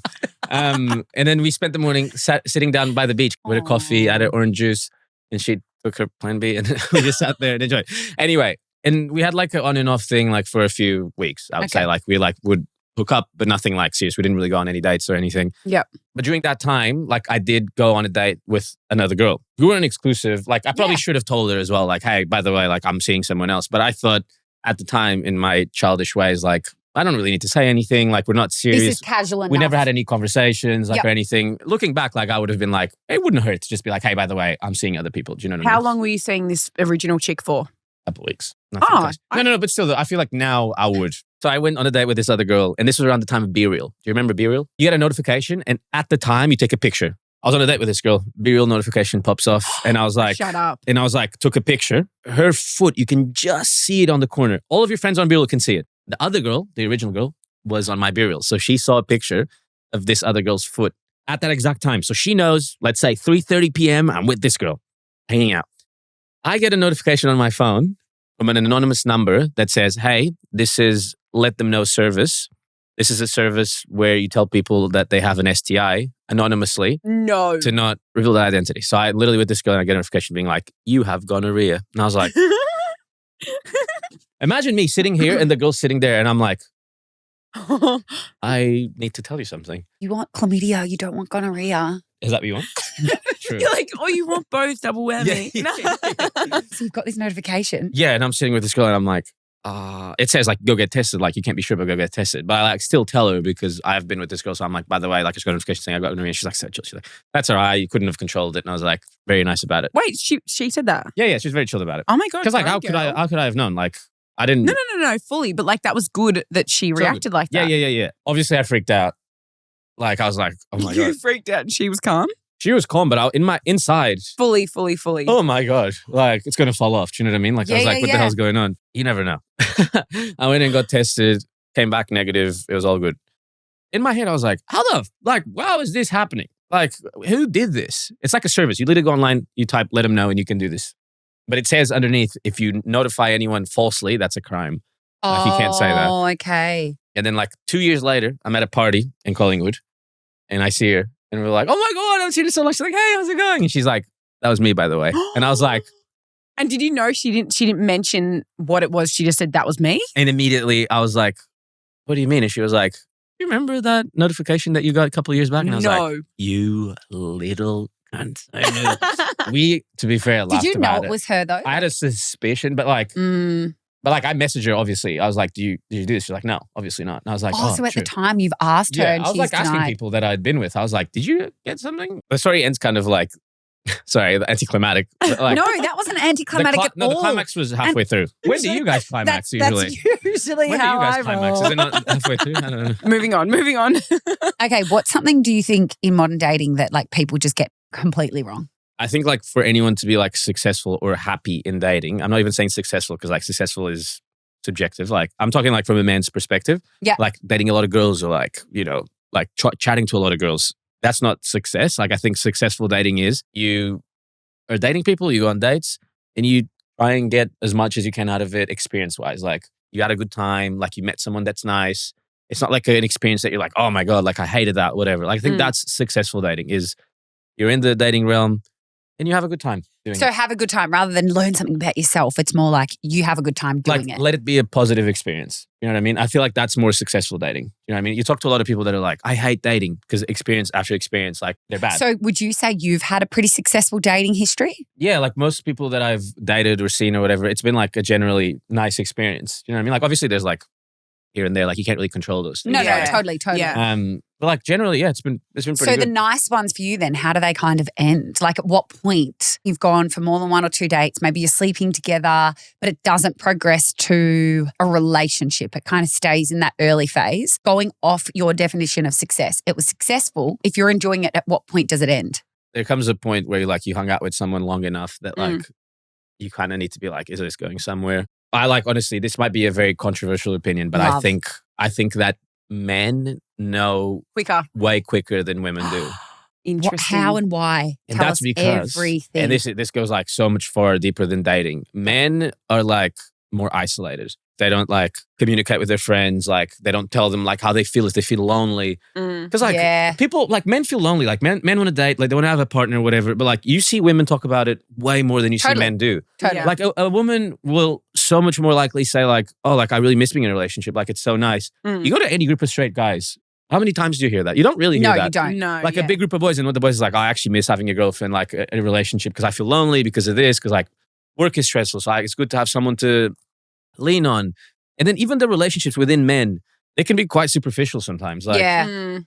And then we spent the morning sitting down by the beach with a coffee, had an orange juice, and she took her plan B, and we just sat there and enjoyed. Anyway, and we had like an on and off thing like for a few weeks. I would Okay. say like we like would hook up, but nothing like serious. We didn't really go on any dates or anything. Yep. But during that time, like I did go on a date with another girl. We weren't exclusive. Like I probably should have told her as well. Like, hey, by the way, like I'm seeing someone else. But I thought at the time, in my childish ways, like I don't really need to say anything. Like we're not serious. This is casual enough. We never had any conversations, like Yep. or anything. Looking back, like I would have been like, it wouldn't hurt to just be like, hey, by the way, I'm seeing other people. Do you know what I How mean? long were you seeing this original chick for? A couple weeks. Nothing Oh, close. No, but still, I feel like now I would. So I went on a date with this other girl, and this was around the time of Be Real. Do you remember Be Real? You get a notification, and at the time, you take a picture. I was on a date with this girl. Be Real notification pops off, and I was like, Shut up. and I was like, took a picture. Her foot, you can just see it on the corner. All of your friends on Be Real can see it. The other girl, the original girl, was on my Be Real. So she saw a picture of this other girl's foot at that exact time. So she knows, let's say 3:30 p.m., I'm with this girl, hanging out. I get a notification on my phone from an anonymous number that says, hey, this is let them know service. This is a service where you tell people that they have an STI anonymously to not reveal their identity. So I literally with this girl and I get a notification being like, you have gonorrhea. And I was like, imagine me sitting here and the girl's sitting there and I'm like, I need to tell you something. You want chlamydia, you don't want gonorrhea. Is that what you want? True. You're like, you want both, double whammy. Yeah. So you've got this notification. Yeah, and I'm sitting with this girl and I'm like, it says like, go get tested. Like, you can't be sure, but go get tested. But I like still tell her because I've been with this girl. So I'm like, by the way, like, I just got a notification saying I got gonorrhea. She's like, so chill. She's like, that's all right. You couldn't have controlled it. And I was like, very nice about it. Wait, she said that? Yeah, she was very chill about it. Oh my God. Because like, how could I have known? Like, I didn't. No, fully. But like, that was good that she reacted like that. Yeah. Obviously, I freaked out. Like, I was like, oh my God. You freaked out and she was calm? She was calm, but in my inside. Fully. Oh my God. Like, it's going to fall off. Do you know what I mean? Like, I was like, what the hell's going on? You never know. I went and got tested, came back negative. It was all good. In my head, I was like, how is this happening? Like, who did this? It's like a service. You literally go online, you type, let them know, and you can do this. But it says underneath, if you notify anyone falsely, that's a crime. Like, you can't say that. Oh, okay. And then like 2 years later, I'm at a party in Collingwood and I see her and we're like, oh my God, I've seen her so much. She's like, hey, how's it going? And she's like, that was me, by the way. And I was like. And did you know she didn't mention what it was? She just said, that was me? And immediately I was like, what do you mean? And she was like, you remember that notification that you got a couple of years back? And I was like, you little cunt. I knew. We, to be fair, laughed about it. Did you know it was her though? I had a suspicion, but like, I messaged her, obviously. I was like, did you do this? She's like, no, obviously not. And I was like, so at the time you've asked her and I was she's like asking denied. people that I'd been with. I was like, did you get something? The story ends kind of like, sorry, anticlimactic. Like, no, that wasn't anticlimactic at all. No, the climax was halfway through. When do you guys climax usually? That's usually when how do you guys I climax? roll. Is it not halfway through? I don't know. Moving on. Okay, what's something do you think in modern dating that like people just get completely wrong? I think like for anyone to be like successful or happy in dating, I'm not even saying successful because like successful is subjective. Like I'm talking like from a man's perspective. Yeah. Like dating a lot of girls or like, you know, like chatting to a lot of girls. That's not success. Like I think successful dating is you are dating people, you go on dates and you try and get as much as you can out of it experience-wise. Like you had a good time, like you met someone that's nice. It's not like an experience that you're like, oh my God, like I hated that, whatever. Like I think that's successful dating is you're in the dating realm and you have a good time doing it. So have a good time rather than learn something about yourself. It's more like you have a good time doing it. Let it be a positive experience. You know what I mean? I feel like that's more successful dating. You know what I mean? You talk to a lot of people that are like, I hate dating because experience after experience, like they're bad. So would you say you've had a pretty successful dating history? Yeah, like most people that I've dated or seen or whatever, it's been like a generally nice experience. You know what I mean? Like obviously there's like here and there, like you can't really control those things. No, totally. Yeah. But like generally, yeah, it's been pretty So good. the nice ones for you then, how do they kind of end? Like at what point you've gone for more than 1 or 2 dates, maybe you're sleeping together, but it doesn't progress to a relationship. It kind of stays in that early phase. Going off your definition of success, it was successful. If you're enjoying it, at what point does it end? There comes a point where like you hung out with someone long enough that like you kind of need to be like, is this going somewhere? I like, honestly, this might be a very controversial opinion, but I think that men know way quicker than women do. Interesting. How and why? And Tell that's us because, everything. and this goes like so much far deeper than dating. Men are like more isolated. They don't like communicate with their friends. Like they don't tell them like how they feel if they feel lonely. Because like people, like men feel lonely. Like men want to date, like they want to have a partner or whatever. But like you see women talk about it way more than you see men do. Totally. Like a woman will so much more likely say like, oh, like I really miss being in a relationship. Like it's so nice. You go to any group of straight guys. How many times do you hear that? You don't really hear that. No, you don't. No, like a big group of boys and one of the boys is like, oh, I actually miss having a girlfriend, like a relationship because I feel lonely because of this, because like work is stressful. So it's good to have someone to lean on. And then even the relationships within men, they can be quite superficial sometimes. Like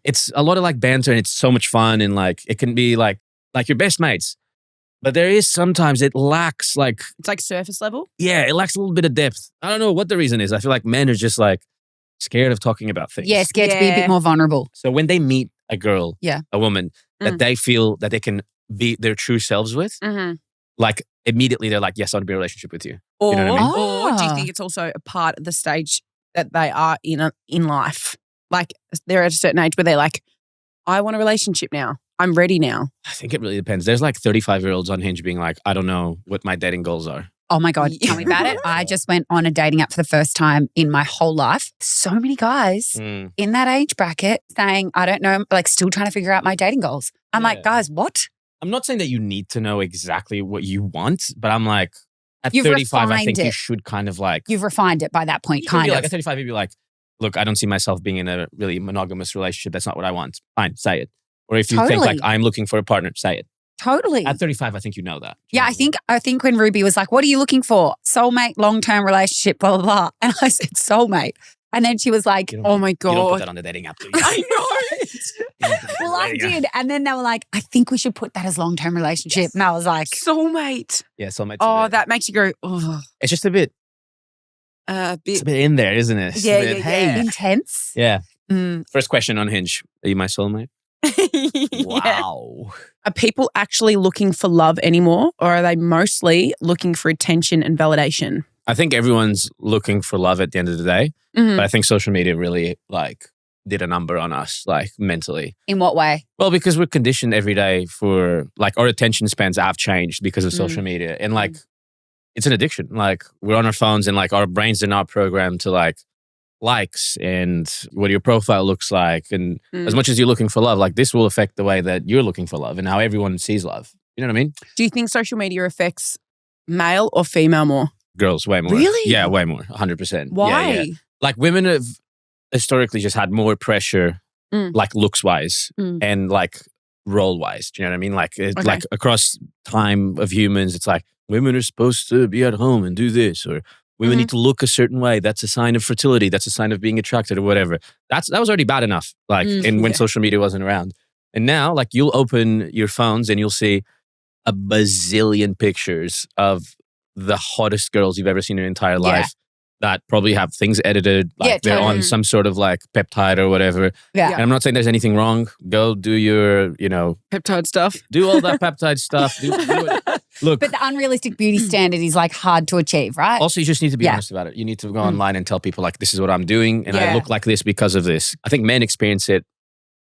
it's a lot of like banter and it's so much fun and like it can be like your best mates. But there is sometimes it lacks like... It's like surface level? Yeah, it lacks a little bit of depth. I don't know what the reason is. I feel like men are just like scared of talking about things. Yeah, scared to be a bit more vulnerable. So when they meet a girl, a woman, that they feel that they can be their true selves with, like immediately they're like, yes, I want to be in a relationship with you. Or, you know what I mean? Or do you think it's also a part of the stage that they are in life? Like they're at a certain age where they're like, I want a relationship now. I'm ready now. I think it really depends. There's like 35-year-olds on Hinge being like, I don't know what my dating goals are. Oh my God, tell me about it. I just went on a dating app for the first time in my whole life. So many guys in that age bracket saying, I don't know, like still trying to figure out my dating goals. I'm like, guys, what? I'm not saying that you need to know exactly what you want, but I'm like, at You've 35, I think refined you it. should kind of like. You've refined it by that point, kind of. Like at 35, you'd be like, look, I don't see myself being in a really monogamous relationship. That's not what I want. Fine, say it. Or if you think like, I'm looking for a partner, say it. Totally. At 35, I think you know that. Yeah, I think when Ruby was like, what are you looking for? Soulmate, long-term relationship, blah, blah, blah. And I said, soulmate. And then she was like, oh my God. You don't put that on the dating app, do you? I know. Well, I did. And then they were like, I think we should put that as long-term relationship. Yes. And I was like, soulmate. Yeah, soulmate. Oh, that makes you go, oh. It's just a bit. It's a bit in there, isn't it? It's yeah. Intense. Yeah. First question on Hinge. Are you my soulmate? Wow. Are people actually looking for love anymore, or are they mostly looking for attention and validation? I think everyone's looking for love at the end of the day, but I think social media really like did a number on us, like mentally. In what way? Well, because we're conditioned every day for like our attention spans have changed because of social media, and like it's an addiction. Like we're on our phones, and like our brains are not programmed to like likes and what your profile looks like. And as much as you're looking for love, like this will affect the way that you're looking for love and how everyone sees love. You know what I mean? Do you think social media affects male or female more? Girls, way more. Really? Yeah, way more. 100%. Why? Yeah. Like women have historically just had more pressure, like looks wise and like role wise. Do you know what I mean? Like, like across time of humans, it's like women are supposed to be at home and do this, or women need to look a certain way. That's a sign of fertility. That's a sign of being attracted or whatever. That was already bad enough. Like, and when social media wasn't around. And now, like, you'll open your phones and you'll see a bazillion pictures of the hottest girls you've ever seen in your entire life that probably have things edited. Like they're on some sort of like peptide or whatever. Yeah. And I'm not saying there's anything wrong. Go do your, peptide stuff. Do all that peptide stuff. Do it. Look. But the unrealistic beauty standard is like hard to achieve, right? Also, you just need to be honest about it. You need to go online and tell people like, this is what I'm doing and I look like this because of this. I think men experience it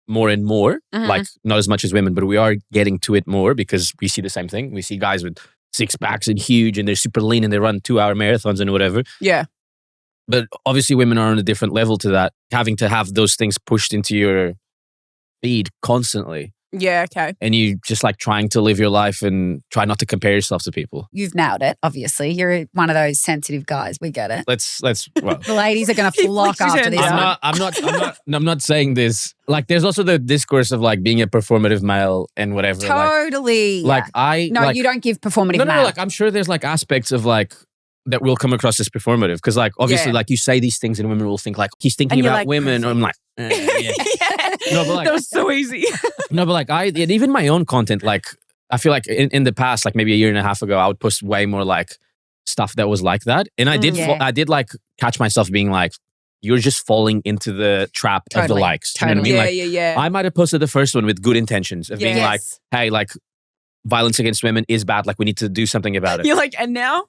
more and more, like not as much as women, but we are getting to it more because we see the same thing. We see guys with 6 packs and huge and they're super lean and they run 2-hour marathons and whatever. Yeah. But obviously women are on a different level to that, having to have those things pushed into your feed constantly. Yeah, okay. And you just like trying to live your life and try not to compare yourself to people. You've nailed it, obviously. You're one of those sensitive guys. We get it. Well. The ladies are going to flock after this one. I'm not saying this. Like there's also the discourse of like being a performative male and whatever. Totally. You don't give performative male. No, like I'm sure there's like aspects of like that will come across as performative because like obviously like you say these things and women will think like he's thinking about like, women or I'm like no, but like that was so easy. No, but like even my own content, like I feel like in the past, like maybe a year and a half ago, I would post way more like stuff that was like that. And I did like catch myself being like, you're just falling into the trap of the likes. Totally. You know what I mean? Like, I might have posted the first one with good intentions of being like, hey, like violence against women is bad. Like we need to do something about it. You're like, and now?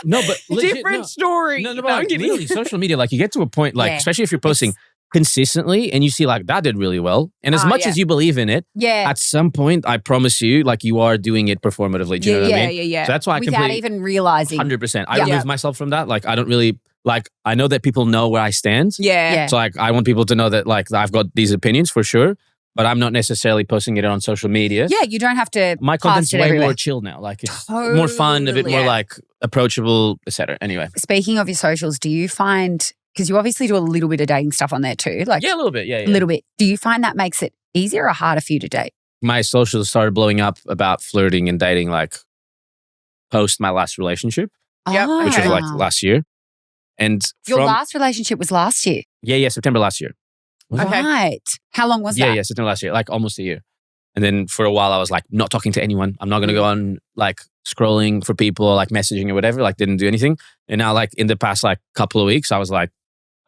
No, but legit, different story. No, but like, really, social media, like you get to a point, like especially if you're posting consistently and you see like that did really well. And as much as you believe in it, at some point, I promise you, like you are doing it performatively. Do you know what I mean? Yeah. So that's why without even realizing. 100%. I remove myself from that. Like I don't really, like I know that people know where I stand. Yeah. So like I want people to know that like I've got these opinions for sure. But I'm not necessarily posting it on social media. Yeah, you don't have to. My content's way more chill now. Like it's more fun, a bit more like approachable, etc. Anyway. Speaking of your socials, do you find, because you obviously do a little bit of dating stuff on there too. Like a little bit. Yeah. A little bit. Do you find that makes it easier or harder for you to date? My socials started blowing up about flirting and dating like post my last relationship, which was like last year. And your last relationship was last year? Yeah, September last year. Okay. Right. How long was that? Yeah, September last year, like almost a year. And then for a while I was like not talking to anyone. I'm not going to go on like scrolling for people or like messaging or whatever, like didn't do anything. And now like in the past like couple of weeks, I was like,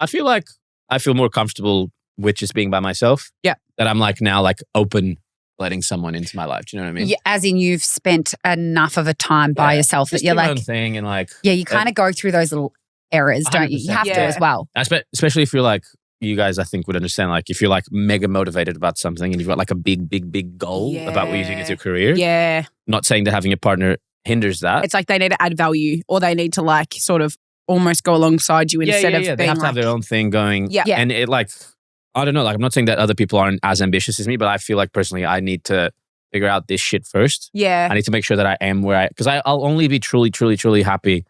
I feel more comfortable with just being by myself. Yeah. That I'm like now like open letting someone into my life. Do you know what I mean? Yeah, as in you've spent enough of a time by yourself that you're like. Own thing and like. Yeah, you kind of go through those little errors, don't you? You have to as well. Especially if you're like you guys, I think, would understand, like, if you're like mega motivated about something and you've got like a big goal about what you're doing as your career. Yeah. Not saying that having a partner hinders that. It's like they need to add value, or they need to like sort of almost go alongside you instead of being they have to have their own thing going. Yeah. And it like, I don't know, like I'm not saying that other people aren't as ambitious as me, but I feel like personally I need to figure out this shit first. Yeah. I need to make sure that I am where because I'll only be truly happy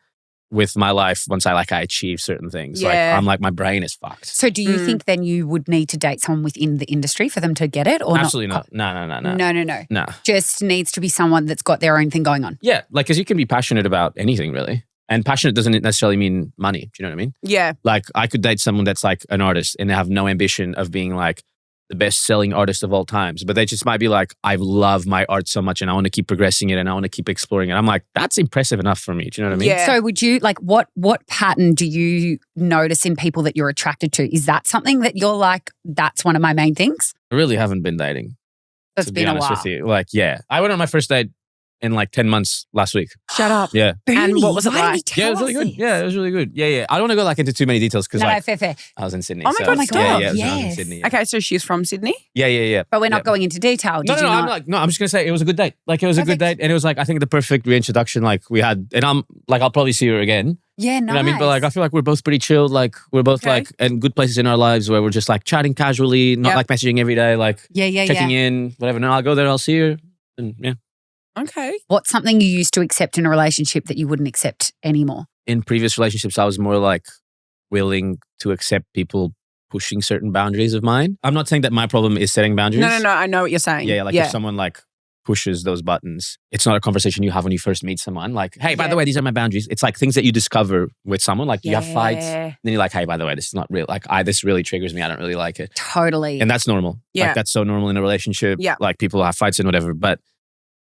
with my life once I achieve certain things. Yeah. Like I'm like, my brain is fucked. So do you think then you would need to date someone within the industry for them to get it, or Absolutely not? No. No. Just needs to be someone that's got their own thing going on. Yeah, like because you can be passionate about anything really. And passionate doesn't necessarily mean money. Do you know what I mean? Yeah. Like I could date someone that's like an artist and they have no ambition of being like the best selling artist of all times. But they just might be like, I love my art so much and I want to keep progressing it and I want to keep exploring it. I'm like, that's impressive enough for me. Do you know what I mean? Yeah. So would you like what pattern do you notice in people that you're attracted to? Is that something that you're like, that's one of my main things? I really haven't been dating. That's to been be honest a while. with you. Like, yeah. I went on my first date in like 10 months last week. Shut up. Yeah. And what was it like? Yeah, it was really good. Yeah, it was really good. Yeah. I don't want to go like into too many details because No, like fair. I was in Sydney. Oh my God, stop. Yeah, I was in Yes. Sydney. Yeah. Okay, so she's from Sydney? Yeah. But we're not going into detail. Did No, you not? I'm just going to say it was a good date. Like it was a good date and it was like, I think the perfect reintroduction like we had. And I'm like, I'll probably see her again. Yeah, nice. You know what I mean? But like, I feel like we're both pretty chilled. Like we're both like in good places in our lives where we're just like chatting casually, not like messaging every day, like checking in, whatever. No, I'll go there, I'll see her. And yeah. Okay. What's something you used to accept in a relationship that you wouldn't accept anymore? In previous relationships, I was more like willing to accept people pushing certain boundaries of mine. I'm not saying that my problem is setting boundaries. No. I know what you're saying. Yeah, like if someone like pushes those buttons, it's not a conversation you have when you first meet someone. Like, hey, by the way, these are my boundaries. It's like things that you discover with someone. Like you have fights, and then you're like, hey, by the way, this is not real. Like, this really triggers me. I don't really like it. Totally. And that's normal. Yeah. Like that's so normal in a relationship. Yeah. Like people have fights and whatever. But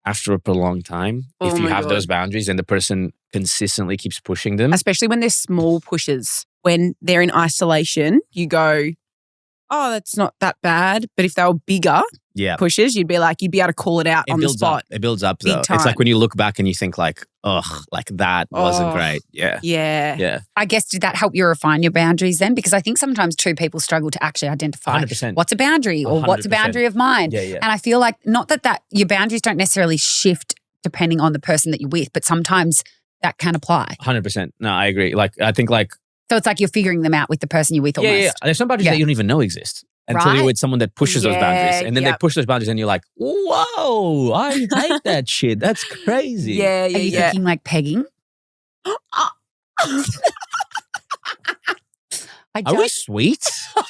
after a prolonged time, if you have those boundaries and the person consistently keeps pushing them. Especially when they're small pushes. When they're in isolation, you go, oh, that's not that bad. But if they were bigger pushes, you'd be able to call it out on the spot. It builds up though. Big time. It's like when you look back and you think like, ugh, like that wasn't great. Yeah. Yeah. I guess, did that help you refine your boundaries then? Because I think sometimes too people struggle to actually identify 100%. what's a boundary or what's a boundary of mine. Yeah. And I feel like not that your boundaries don't necessarily shift depending on the person that you're with, but sometimes that can apply. 100%. No, I agree. Like, I think like. So it's like you're figuring them out with the person you're with almost. Yeah. There's some boundaries that you don't even know exist. Until you're with someone that pushes those boundaries. And then they push those boundaries and you're like, whoa, I hate that shit. That's crazy. Yeah. Are you thinking like pegging? Are we sweet? Are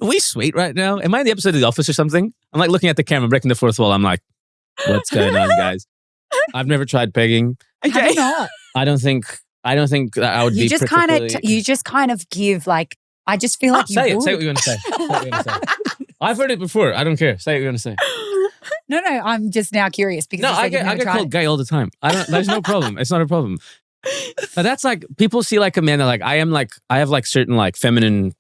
we sweet right now? Am I in the episode of The Office or something? I'm like looking at the camera, breaking the fourth wall. I'm like, what's going on, guys? I've never tried pegging. Have you not? I don't think that I would be just you just kind of give like, I just feel like say what you're going to say. I've heard it before. I don't care. Say what you're going to say. No, I'm just now curious because I get called gay all the time. There's no problem. It's not a problem. But that's like people see like a man that like I have like certain like feminine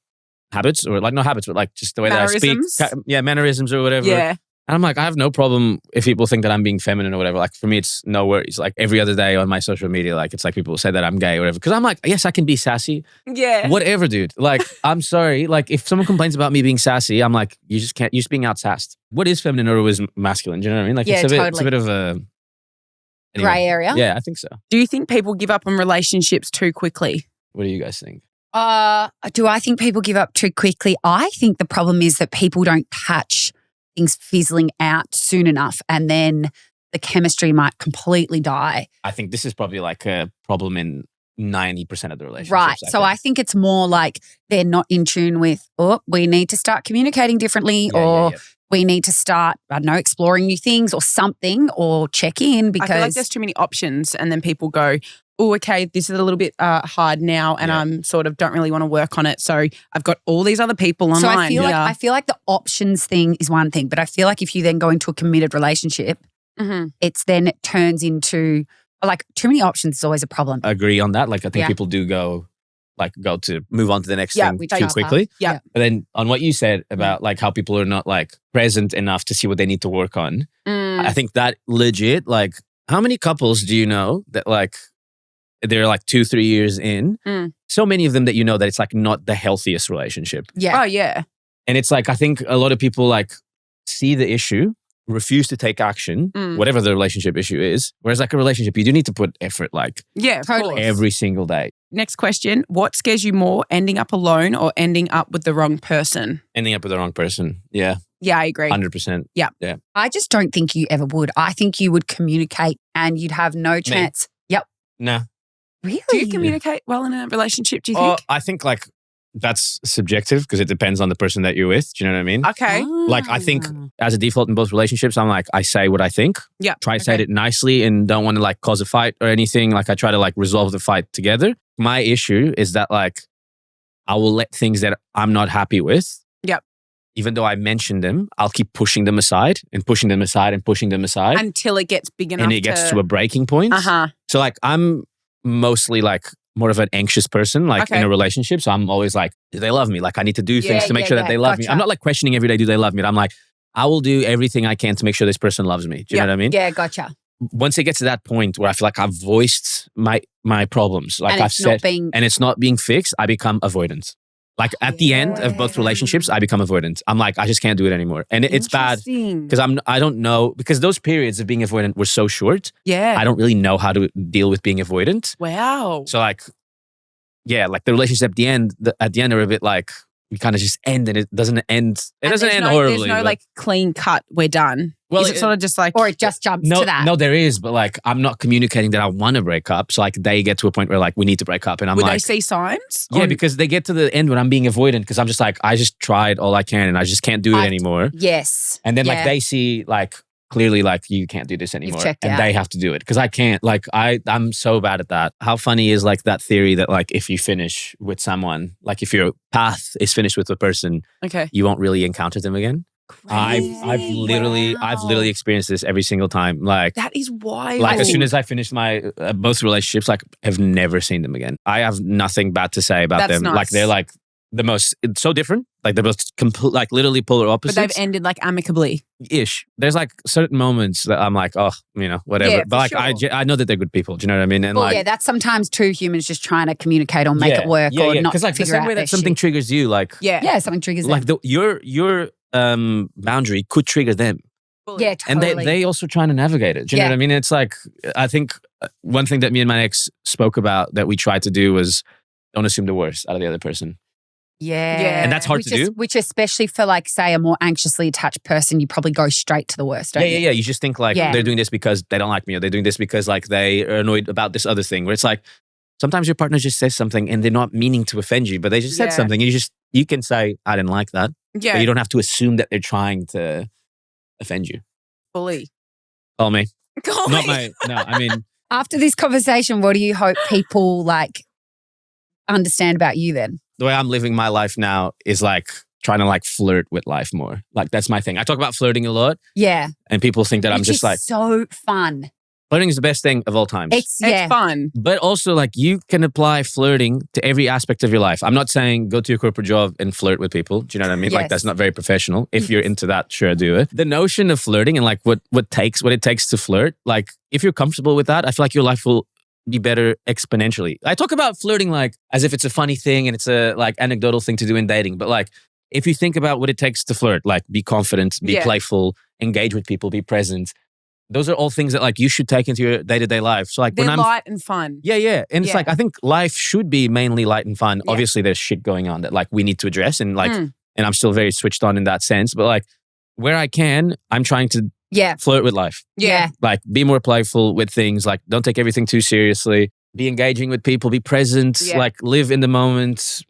habits or like no habits, but like just the way that I speak. Yeah, mannerisms or whatever. Yeah. And I'm like, I have no problem if people think that I'm being feminine or whatever. Like for me, it's no worries. Like every other day on my social media, like it's like people say that I'm gay or whatever. Because I'm like, yes, I can be sassy. Yeah. Whatever, dude. Like, I'm sorry. Like if someone complains about me being sassy, I'm like, you just can't. You're just being outsassed. What is feminine or is masculine? Do you know what I mean? Like it's a bit of a gray area. Yeah, I think so. Do you think people give up on relationships too quickly? What do you guys think? Do I think people give up too quickly? I think the problem is that people don't catch things fizzling out soon enough and then the chemistry might completely die. I think this is probably like a problem in 90% of the relationships. Right. So I think it's more like they're not in tune with, we need to start communicating differently we need to start, I don't know, exploring new things or something or check in because. I feel like there's too many options and then people go, oh, okay, this is a little bit hard now and I'm sort of don't really want to work on it. So I've got all these other people online. So I feel like the options thing is one thing, but I feel like if you then go into a committed relationship, it turns into like too many options is always a problem. Agree on that. Like I think people do go to move on to the next thing too quickly. Yeah. But then on what you said about like how people are not like present enough to see what they need to work on, I think that legit, like how many couples do you know that like they're like 2-3 years in. So many of them that you know that it's like not the healthiest relationship. Yeah. Oh, yeah. And it's like, I think a lot of people like see the issue, refuse to take action, whatever the relationship issue is. Whereas like a relationship, you do need to put effort like totally. every single day. Next question. What scares you more, ending up alone or ending up with the wrong person? Ending up with the wrong person. Yeah. Yeah, I agree. 100%. Yeah. I just don't think you ever would. I think you would communicate and you'd have no chance. Yep. No. Really? Do you communicate well in a relationship, do you think? I think like that's subjective because it depends on the person that you're with. Do you know what I mean? Okay. Like I think as a default in both relationships, I'm like, I say what I think. Yeah. Try to say it nicely and don't want to like cause a fight or anything. Like I try to like resolve the fight together. My issue is that like I will let things that I'm not happy with. Yep. Even though I mention them, I'll keep pushing them aside and pushing them aside and pushing them aside. Until it gets big enough and it gets to a breaking point. So like I'm mostly like more of an anxious person, like in a relationship. So I'm always like, do they love me? Like I need to do things to make sure that they love me. I'm not like questioning every day, do they love me? I'm like, I will do everything I can to make sure this person loves me. Do you know what I mean? Yeah, gotcha. Once it gets to that point where I feel like I've voiced my problems, like I've said, and it's not being fixed, I become avoidant. Like at the end of both relationships, I become avoidant. I'm like, I just can't do it anymore. And it's bad because I don't know, because those periods of being avoidant were so short. Yeah. I don't really know how to deal with being avoidant. Wow. So like, yeah, like the relationship at the end are a bit like, we kind of just end and it doesn't end. It doesn't end horribly. There's no like clean cut, we're done. Well, is it sort of just like... Or it just jumps to that? No, there is. But like, I'm not communicating that I want to break up. So like they get to a point where like, we need to break up. And I'm Would like... they see signs? Yeah, because they get to the end when I'm being avoidant because I'm just like, I just tried all I can and I just can't do it anymore. Yes. And then like they see like, clearly like, you can't do this anymore. And out. They have to do it because I can't. Like I'm so bad at that. How funny is like that theory that like if you finish with someone, like if your path is finished with a person, you won't really encounter them again. I've literally experienced this every single time. Like that is wild. Like as soon as I finish my both relationships, like I've never seen them again. I have nothing bad to say about them. Nice. Like they're like the most, it's so different. Like they're both like literally polar opposites. But they've ended like amicably. Ish. There's like certain moments that I'm like, oh, you know, whatever. Yeah, but like I know that they're good people. Do you know what I mean? And like, yeah, that's sometimes two humans just trying to communicate or make it work or not because like the same way that something triggers you, like something triggers like them. your boundary could trigger them. Yeah, totally. And they also trying to navigate it. Do you know what I mean? It's like, I think one thing that me and my ex spoke about that we tried to do was don't assume the worst out of the other person. Yeah. And that's hard to do. Which especially for like, say, a more anxiously attached person, you probably go straight to the worst, don't you? Yeah. You just think like they're doing this because they don't like me or they're doing this because like they are annoyed about this other thing. Where it's like, sometimes your partner just says something and they're not meaning to offend you, but they just said something. You can say, I didn't like that. Yeah. But you don't have to assume that they're trying to offend you. Fully. Call me. After this conversation, what do you hope people like understand about you then? The way I'm living my life now is like trying to like flirt with life more. Like that's my thing. I talk about flirting a lot. Yeah. And people think that I'm just like... so fun. Flirting is the best thing of all time. It's fun. But also like you can apply flirting to every aspect of your life. I'm not saying go to your corporate job and flirt with people. Do you know what I mean? Like that's not very professional. If you're into that, sure, do it. The notion of flirting and like what it takes to flirt, like if you're comfortable with that, I feel like your life will be better exponentially. I talk about flirting like as if it's a funny thing and it's a like anecdotal thing to do in dating. But like if you think about what it takes to flirt, like be confident, be playful, engage with people, be present. Those are all things that like you should take into your day-to-day life. So like they're light and fun. Yeah. And it's like, I think life should be mainly light and fun. Yeah. Obviously there's shit going on that like we need to address and like, and I'm still very switched on in that sense. But like where I can, I'm trying to flirt with life. Yeah. Like be more playful with things. Like don't take everything too seriously. Be engaging with people, be present, like live in the moment.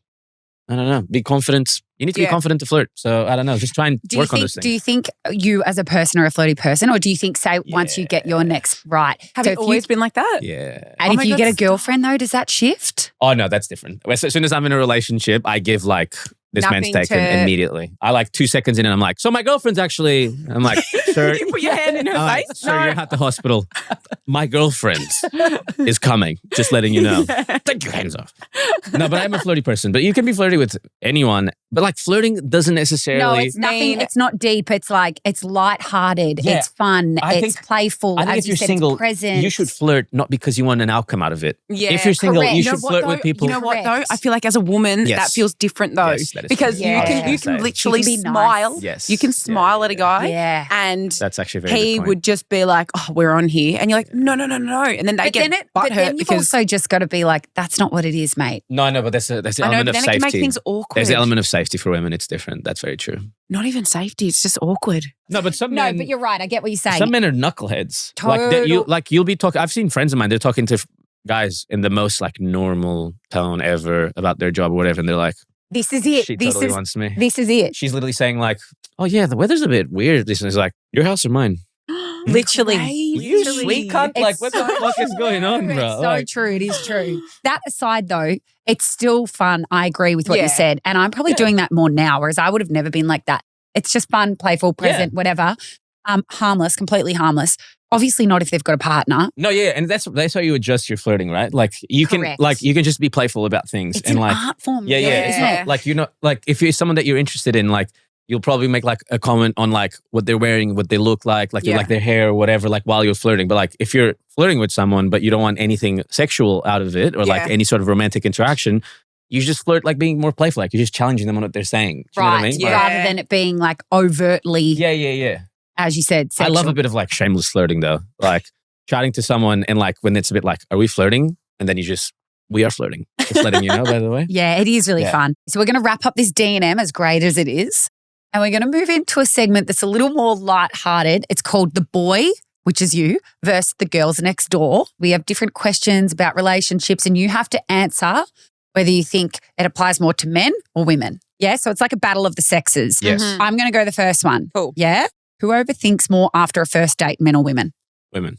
I don't know. Be confident. You need to be confident to flirt. So I don't know. Just try and work on those things. Do you think you as a person are a flirty person, or do you think, say, once you get your next right? Have you always been like that? Yeah. And if you get a girlfriend though, does that shift? Oh no, that's different. As soon as I'm in a relationship, I give like this man's taken immediately. I like 2 seconds in and I'm like, so my girlfriend's actually, I'm like, sir. You put your hand in her face? Sir, you're at the hospital. my girlfriend is coming. Just letting you know. Take your hands off. No, but I'm a flirty person. But you can be flirty with anyone. But like flirting doesn't necessarily. No, it's nothing. It's not deep. It's like it's lighthearted. Yeah. It's fun. It's playful. I think As if you're said, single, it's present. you should flirt not because you want an outcome out of it. Yeah, if you're single, correct. you You should flirt with people. You know what though? I feel like as a woman, Yes. that feels different though, Yes, that is because true. you Yeah. can literally You can be nice. smile. Yes. You can smile at a guy, Yeah. and That's actually a very he good point. would just be like, "Oh, we're on here," and you're like, "No," and then they But get but butthurt then you've because also just got to be like, that's not what it is, mate. No, but there's the I know, element but of then it safety. can make things awkward. There's the element of safety for women. It's different. That's very true. Not even safety; it's just awkward. No, but some No, men. but you're right. I get what you're saying. Some men are knuckleheads. Total. You'll be talking. I've seen friends of mine. They're talking to guys in the most like normal tone ever about their job or whatever, and they're like, This is it. "She This totally is wants me." this is it. She's literally saying like, "Oh yeah, the weather's a bit weird." This is like, "Your house or mine?" Literally. You sweet cunt. Like, what the so fuck is going on, true. bro? It's so Like- true. It is true. That aside, though, it's still fun. I agree with what Yeah. you said. And I'm probably doing that more now, whereas I would have never been like that. It's just fun, playful, present, whatever. Harmless, completely harmless. Obviously not if they've got a partner. No, yeah, and that's how you adjust your flirting, right? Like you Correct. can just be playful about things It's and an like art form. yeah, it's Yeah. not like you're not like if you're someone that you're interested in, like you'll probably make like a comment on like what they're wearing, what they look like you Yeah. like their hair or whatever, like while you're flirting. But like if you're flirting with someone but you don't want anything sexual out of it or like Yeah. any sort of romantic interaction, you just flirt like being more playful, like you're just challenging them on what they're saying. Do you know what I mean? Yeah. Like, Rather than it being like overtly, yeah. as you said, I sexual. love a bit of like shameless flirting though. Like chatting to someone and like when it's a bit like, are we flirting? And then we are flirting. Just letting you know, by the way. Yeah, it is really Yeah. fun. So we're going to wrap up this D&M, as great as it is. And we're going to move into a segment that's a little more lighthearted. It's called The Boy, which is you, versus the girls next door. We have different questions about relationships and you have to answer whether you think it applies more to men or women. Yeah, so it's like a battle of the sexes. Yes. Mhm. I'm going to go the first one. Cool. Yeah? Who overthinks more after a first date, men or women? Women.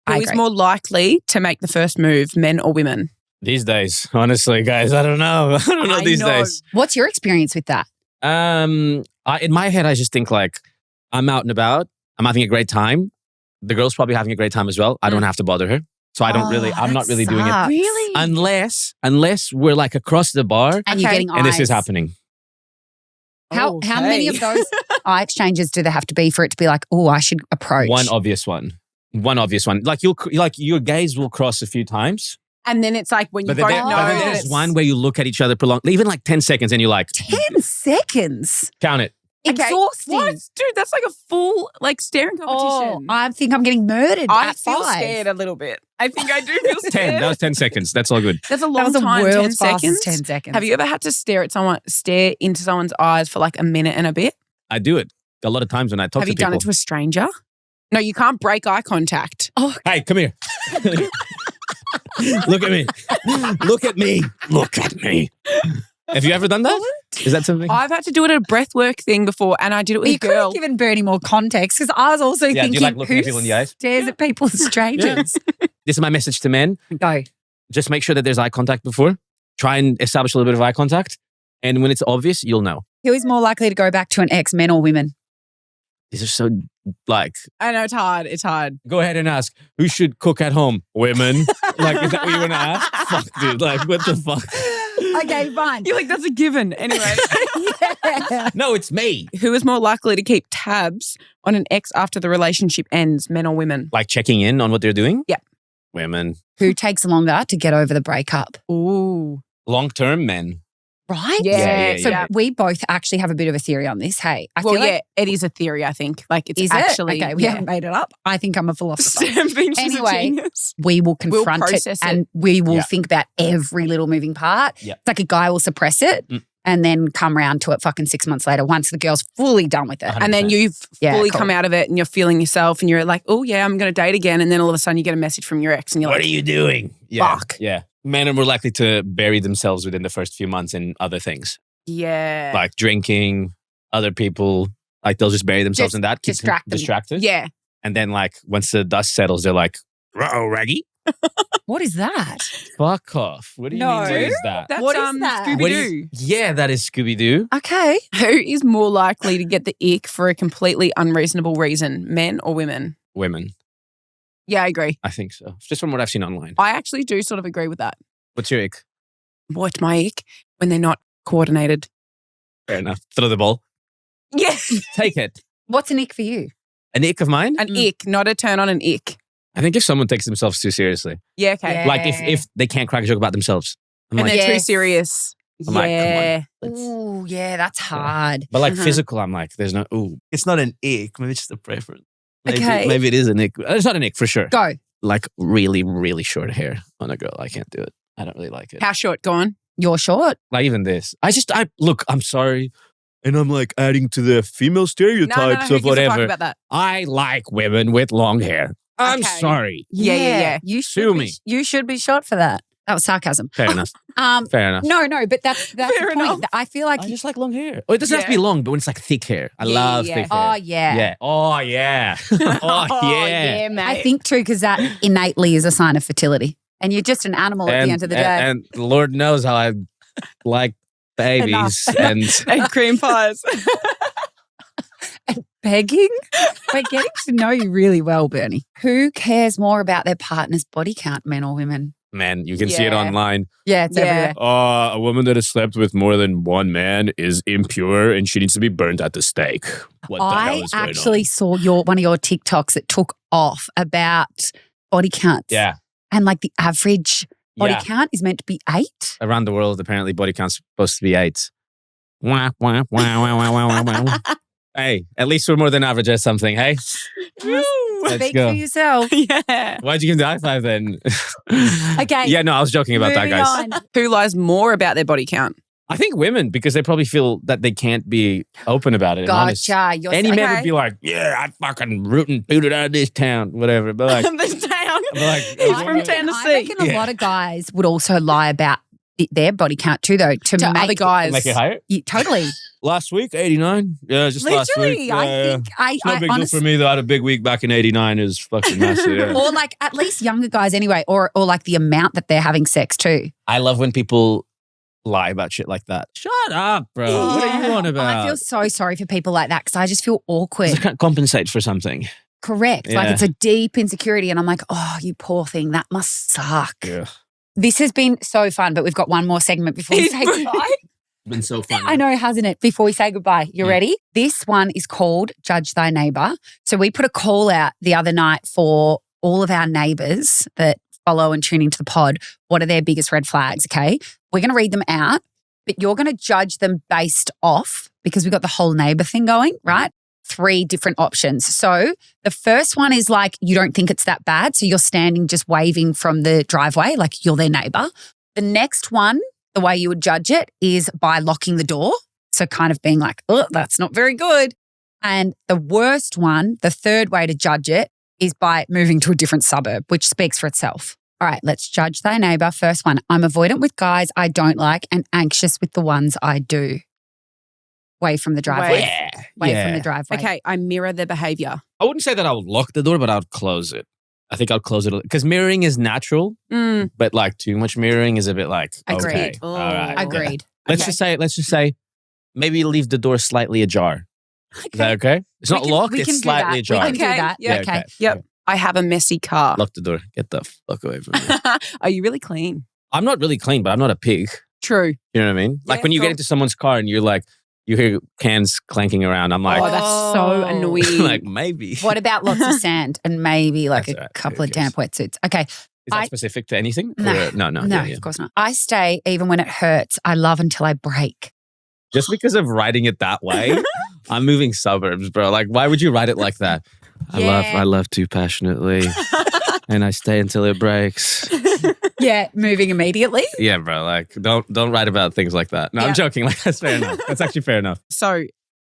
I Who is agree. more likely to make the first move, men or women? These days, honestly, guys, I don't know. I don't know I these know. days. What's your experience with that? In my head, I just think like I'm out and about. I'm having a great time. The girl's probably having a great time as well. I don't have to bother her. So I don't really, I'm that not really doing it. sucks. Really? Unless we're like across the bar And you're Okay. getting eyes. and this is happening. How many Okay. of those eye exchanges do they have to be for it to be like, oh, I should approach? One obvious one. Like your gaze will cross a few times. And then it's like when you But both then, know but then that there's it's one where you look at each other for long, even like 10 seconds and you're like, 10 seconds. count it. Okay. Exhausting. What? Dude, that's like a full like staring Oh, competition. I think I'm getting murdered I at feel 5. scared a little bit. I think I do feel 10. scared. That was 10 seconds. That's all good. That's a That long was a time. 10 world's fastest seconds. 10 seconds. Have you ever had to stare into someone's eyes for like a minute and a bit? I do it a lot of times when I talk Have to you people. done it to a stranger? No, you can't break eye contact. Hey, come here. Look at me. Look at me. Look at me. Have you ever done that? Is that something? I've had to do it at a breathwork thing before, and I did it with You a could have girl. given Bernie more context because I was also Yeah, do you thinking, like looking who at people in the eyes? stares at people as strangers? This is my message to men. Go. Just make sure that there's eye contact before. Try and establish a little bit of eye contact. And when it's obvious, you'll know. Who is more likely to go back to an ex, men or women? These are so like, I know it's hard. It's hard. go ahead and ask, who should cook at home? Women. Like, is that what you want to ask? Fuck, dude. Like, what the fuck? Okay, fine. You're like, that's a given. Anyway, Yeah. No, it's me. who is more likely to keep tabs on an ex after the relationship ends, men or women? Like checking in on what they're doing? Yep. Women. Who takes longer to get over the breakup? Ooh. Long-term men. Right? Yeah, So yeah. we both actually have a bit of a theory on this. Hey, I Well, feel like, yeah, it is a theory, I think. Like, it's is actually. it? Okay, we yeah. haven't made it up. I think I'm a philosopher. Sam thinks she's a Anyway, genius. We will confront it, process it. and we will Yeah. think about every little moving part. Yeah. It's like a guy will suppress it and then come round to it fucking 6 months later once the girl's fully done with it. 100%. And then you've Yeah, fully cool. come out of it and you're feeling yourself and you're like, oh, yeah, I'm going to date again. And then all of a sudden you get a message from your ex and you're What like, are you doing? Yeah. Fuck. Yeah. Men are more likely to bury themselves within the first few months in other things. yeah. Like drinking, other people. Like they'll just bury themselves Just in that. Keep distract them. distracted. Yeah. And then like once the dust settles, they're like, "Uh-oh, Raggy. What is that? Fuck off. What do you No. mean what is that? That's What is that? Scooby-Doo. What do yeah, that is Scooby-Doo. Okay. Who is more likely to get the ick for a completely unreasonable reason, men or women? Women. Yeah, I agree. I think so. Just from what I've seen online. I actually do sort of agree with that. What's your ick? What's my ick? When they're not coordinated. Fair enough. Throw the ball. Yeah. Take it. What's an ick for you? An ick of mine? An ick, not a turn on, an ick. I think if someone takes themselves too seriously. Yeah, okay. Yeah. Like if they can't crack a joke about themselves. I'm And like, they're too Yes. serious. I'm like, come on. Yeah. Ooh, yeah, that's hard. But like Uh-huh. physical, I'm like, there's no, ooh. It's not an ick. Maybe it's just a preference. Okay. Maybe it is an ick. It's not an ick for sure. Go. Like really, really short hair on a girl. I can't do it. I don't really like it. How short? Go on. You're short. Like even this. Look, I'm sorry. And I'm like adding to the female stereotypes who of gives a fuck whatever. about that? I like women with long hair. I'm Okay. sorry. Yeah. You Sue should me. You should be short for that. That was sarcasm. Fair enough. Fair enough. No, but that's Fair the point. enough. I feel like I just like long hair. Oh, it doesn't have to be long, but when it's like thick hair. I love yeah. thick hair. oh yeah. Yeah. Oh, yeah. Oh, yeah. mate. I think too, because that innately is a sign of fertility. And you're just an animal at the end of the day. And Lord knows how I like babies. and and cream pies. Begging? We're getting to know you really well, Bernie. Who cares more about their partner's body count, men or women? man, you can see it Yeah. online. Yeah, it's everywhere. A woman that has slept with more than one man is impure and she needs to be burnt at the stake. What the hell I is going actually on? saw one of your TikToks that took off about body counts. Yeah. And like the average body Yeah. count is meant to be 8. Around the world, apparently, body count's supposed to be 8. Wah, wah, wah, wah, wah, wah, wah, wah. Hey, at least we're more than average at something, hey? Let's Speak go. for yourself. Yeah. Why'd you give the high five then? Okay. Yeah, no, I was joking about that, Moving guys. on. Who lies more about their body count? I think women, because they probably feel that they can't be open about it. and honest. Gotcha. You're Any so- man Okay. would be like, yeah, I fucking rootin' booted out of this town, whatever. But like, the town. like, He's I from reckon- Tennessee. I reckon a Yeah. lot of guys would also lie about their body count too, though, to To make other guys. make it higher. Totally. Last week, 89. Yeah, just last Literally, week. I Yeah, think yeah. It's no big deal honestly, for me, though. I had a big week back in 89. It was fucking massive. Yeah. or like at least younger guys anyway, or like the amount that they're having sex too. I love when people lie about shit like that. Shut up, bro. What are you on about? I feel so sorry for people like that because I just feel awkward. They can't compensate for something. Correct. Like Yeah. it's a deep insecurity, and I'm like, oh, you poor thing, that must suck. Yeah. This has been so fun, but we've got one more segment before we say goodbye. Been so fun. I know, hasn't it? Before we say goodbye, you ready? This one is called Judge Thy Neighbor. So we put a call out the other night for all of our neighbors that follow and tune into the pod. What are their biggest red flags? Okay. We're going to read them out, but you're going to judge them based off, because we've got the whole neighbor thing going, right? 3 different options. So the first one is like, you don't think it's that bad. So you're standing just waving from the driveway, like you're their neighbor. The next one, the way you would judge it is by locking the door. So kind of being like, oh, that's not very good. And the worst one, the third way to judge it is by moving to a different suburb, which speaks for itself. All right, let's judge thy neighbor. First one, I'm avoidant with guys I don't like and anxious with the ones I do. Way from the driveway. Yeah. Way yeah. from the driveway. Okay, I mirror their behavior. I wouldn't say that I would lock the door, but I would close it. I think I'd close it because mirroring is natural, but like too much mirroring is a bit like, Agreed. okay. Oh. All right. Agreed. Let's Okay. just say, maybe leave the door slightly ajar. Is that okay? It's not locked, we can it's do that. slightly We ajar. can do that. Yeah, okay. Yep. I have a messy car. Lock the door. Get the fuck away from me. Are you really clean? I'm not really clean, but I'm not a pig. True. You know what I mean? Like Yeah, when you cool. get into someone's car and you're like, you hear cans clanking around. I'm like, Oh, that's so Oh. annoying. like maybe. What about lots of sand and maybe like That's a all right. couple Who of cares? damp wetsuits? Okay. Is that I- specific to anything? No. Or- no. No, Yeah, yeah. of course not. I stay even when it hurts. I love until I break. Just because of writing it that way, I'm moving suburbs, bro. Like, why would you write it like that? Yeah. I love too passionately, and I stay until it breaks. Yeah, moving immediately. Yeah, bro. Like, don't write about things like that. No, Yeah. I'm joking. Like, that's fair enough. That's actually fair enough. So,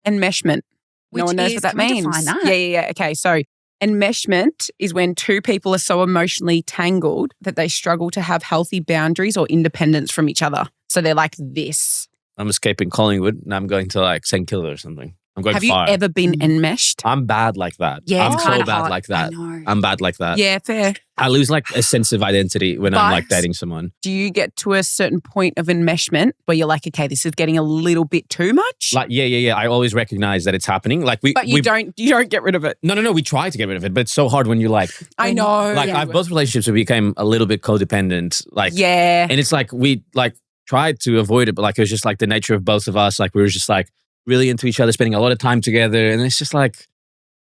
enmeshment. Which No one knows is- what that can we means. define that? Yeah. Okay. So, enmeshment is when two people are so emotionally tangled that they struggle to have healthy boundaries or independence from each other. So they're like this. I'm escaping Collingwood, and I'm going to like St Kilda or something. I'm going Have far. you ever been enmeshed? I'm bad like that. Yeah, I'm it's so kinda bad hard. like that. I know. I'm bad like that. Yeah, fair. I lose like a sense of identity when I'm like But- dating someone. Do you get to a certain point of enmeshment where you're like, okay, this is getting a little bit too much? Like, yeah. I always recognize that it's happening. Like But you don't get rid of it. No. We try to get rid of it, but it's so hard when you're like, I know. like I've both relationships we became a little bit codependent. Like, yeah. and it's like we like tried to avoid it, but like it was just like the nature of both of us. Like we were just like really into each other, spending a lot of time together, and it's just like,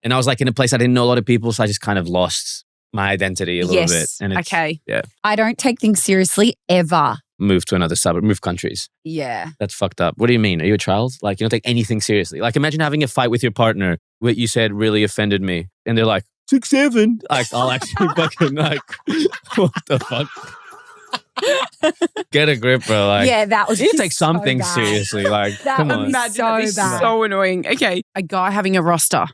and I was like in a place I didn't know a lot of people, so I just kind of lost my identity a little bit. And it's, okay. yeah, I don't take things seriously ever. move to another suburb, move countries. Yeah. That's fucked up. What do you mean? Are you a child? Like you don't take anything seriously. Like imagine having a fight with your partner. What you said really offended me, and they're like 6'7". Like I'll actually fucking like, what the fuck? Get a grip, bro. Like, Yeah, that was you need to just take some so things bad. seriously. Like, That come would on. be Imagine so that'd be bad. so annoying. Okay. A guy having a roster.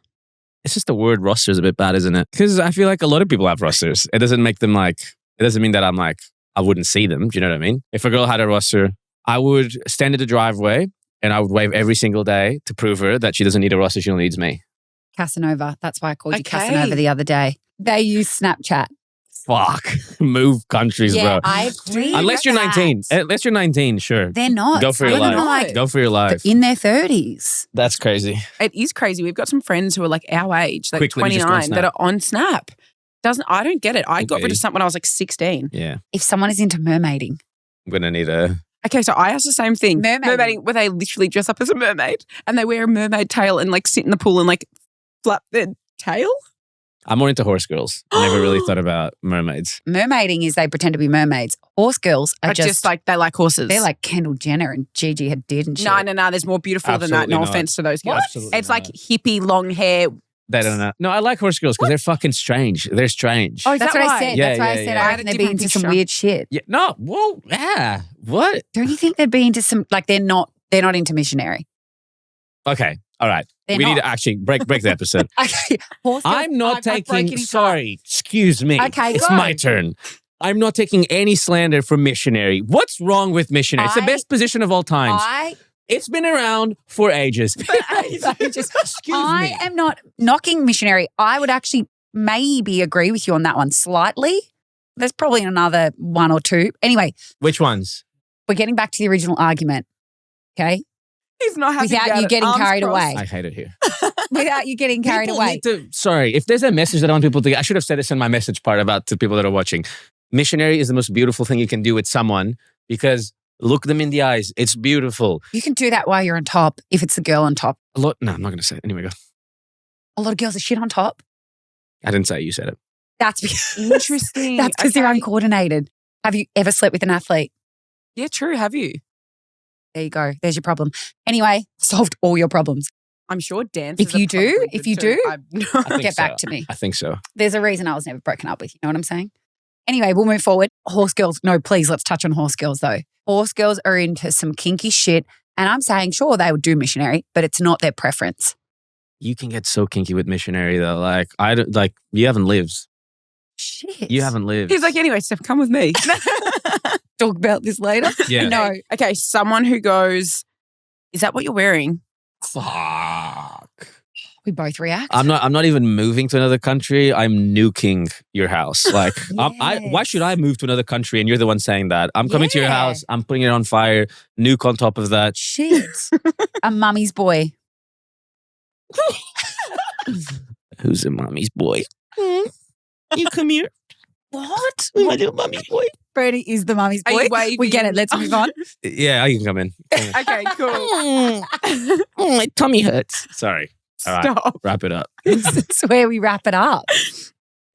It's just the word roster is a bit bad, isn't it? Because I feel like a lot of people have rosters. It doesn't make them like, it doesn't mean that I'm like, I wouldn't see them. Do you know what I mean? If a girl had a roster, I would stand in the driveway and I would wave every single day to prove her that she doesn't need a roster, she only needs me. Casanova. That's why I called you Okay. Casanova the other day. They use Snapchat. Fuck. Move countries, Yeah, bro. I agree. Unless you're with 19. that. Unless you're 19, sure. They're not. Go for your Some of them are life. like Go for your life. in their 30s. That's crazy. It is crazy. We've got some friends who are like our age, like Quick, let me just go on 29, that Snap. are on Snap. I don't get it. I got rid Okay. of Snap when I was like 16. Yeah. If someone is into mermaiding, I'm going to need a... Okay, so I asked the same thing. Mermaiding. Where they literally dress up as a mermaid and they wear a mermaid tail and like sit in the pool and like flap their tail. I'm more into horse girls. I never really thought about mermaids. mermaiding is they pretend to be mermaids. Horse girls are But just like they like horses. they're like Kendall Jenner and Gigi Hadid and shit. No. There's more beautiful than that. Absolutely No not. offense to those girls. Absolutely It's like not. hippie, long hair. They don't know. No, I like horse girls because they're fucking strange. They're strange. Oh, is That's that what I why? said. Yeah, That's why I yeah, said yeah. I I reckon had a they'd be different into some picture. weird shit. Yeah, no, whoa, yeah. What? Don't you think they'd be into some like they're not into missionary? Okay, all right. They're we need not. to actually break the episode. Okay. Horse girls, I'm not I've broken taking. his Sorry, excuse me. Okay, it's go. my turn. I'm not taking any slander from missionary. What's wrong with missionary? It's the I- best position of all times. heart. It's been around for ages. Excuse I me. am not knocking missionary. I would actually maybe agree with you on that one slightly. There's probably another one or two. Anyway, Which ones? we're getting back to the original argument. Okay. He's not happy Without about you it. getting Arms carried crossed. away. I hate it here. Without you getting carried People away. need to- sorry, if there's a message that I want people to get, I should have said this in my message part about to people that are watching. Missionary is the most beautiful thing you can do with someone because look them in the eyes. It's beautiful. You can do that while you're on top if it's the girl on top. No, I'm not going to say it. Anyway, go. A lot of girls are shit on top. I didn't say it. You said it. That's because, Interesting. that's because they're Okay. uncoordinated. Have you ever slept with an athlete? Yeah, true. Have you? There you go. There's your problem. Anyway, solved all your problems. I'm sure dance. If you do, I think Get so. back to me. I think so. There's a reason I was never broken up with. You know what I'm saying? Anyway, we'll move forward. Horse girls. No, please, let's touch on horse girls though. Horse girls are into some kinky shit. And I'm saying, sure, they would do missionary, but it's not their preference. You can get so kinky with missionary though. Like I don't like. You haven't lived. Shit. You haven't lived. He's like, anyway, Steph, come with me. Talk about this later. Yeah. No. Okay, someone who goes, is that what you're wearing? Fuck. We both react. I'm not even moving to another country. I'm nuking your house. Like, why should I move to another country? And you're the one saying that. I'm coming to your Yeah. house. I'm putting it on fire. Nuke on top of that. Shit. A mummy's boy. Who's a mommy's boy? You come here. What? My little mommy's boy. Bernie is the mummy's Are boy. you waving? We get it. Let's move on. Yeah, you can come in. Okay, cool. My tummy hurts. Sorry. All right. Stop. Wrap it up. This is where we wrap it up.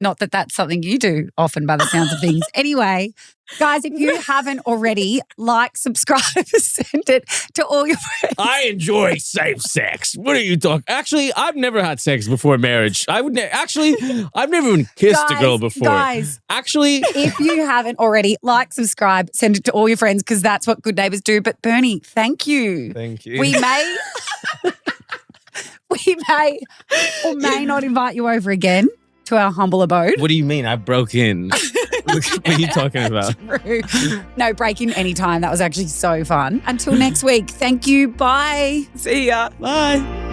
Not that that's something you do often by the sounds of things. Anyway, guys, if you haven't already, like, subscribe, send it to all your friends. I enjoy safe sex. What are you talking? Actually, I've never had sex before marriage. I've never even kissed a girl before. Guys, Actually, if you haven't already, like, subscribe, send it to all your friends because that's what good neighbors do. But Bernie, thank you. thank you. We may or may not invite you over again to our humble abode. What do you mean? I broke in. What are you talking about? True. No, break in anytime. That was actually so fun. Until next week. Thank you. Bye. See ya. Bye.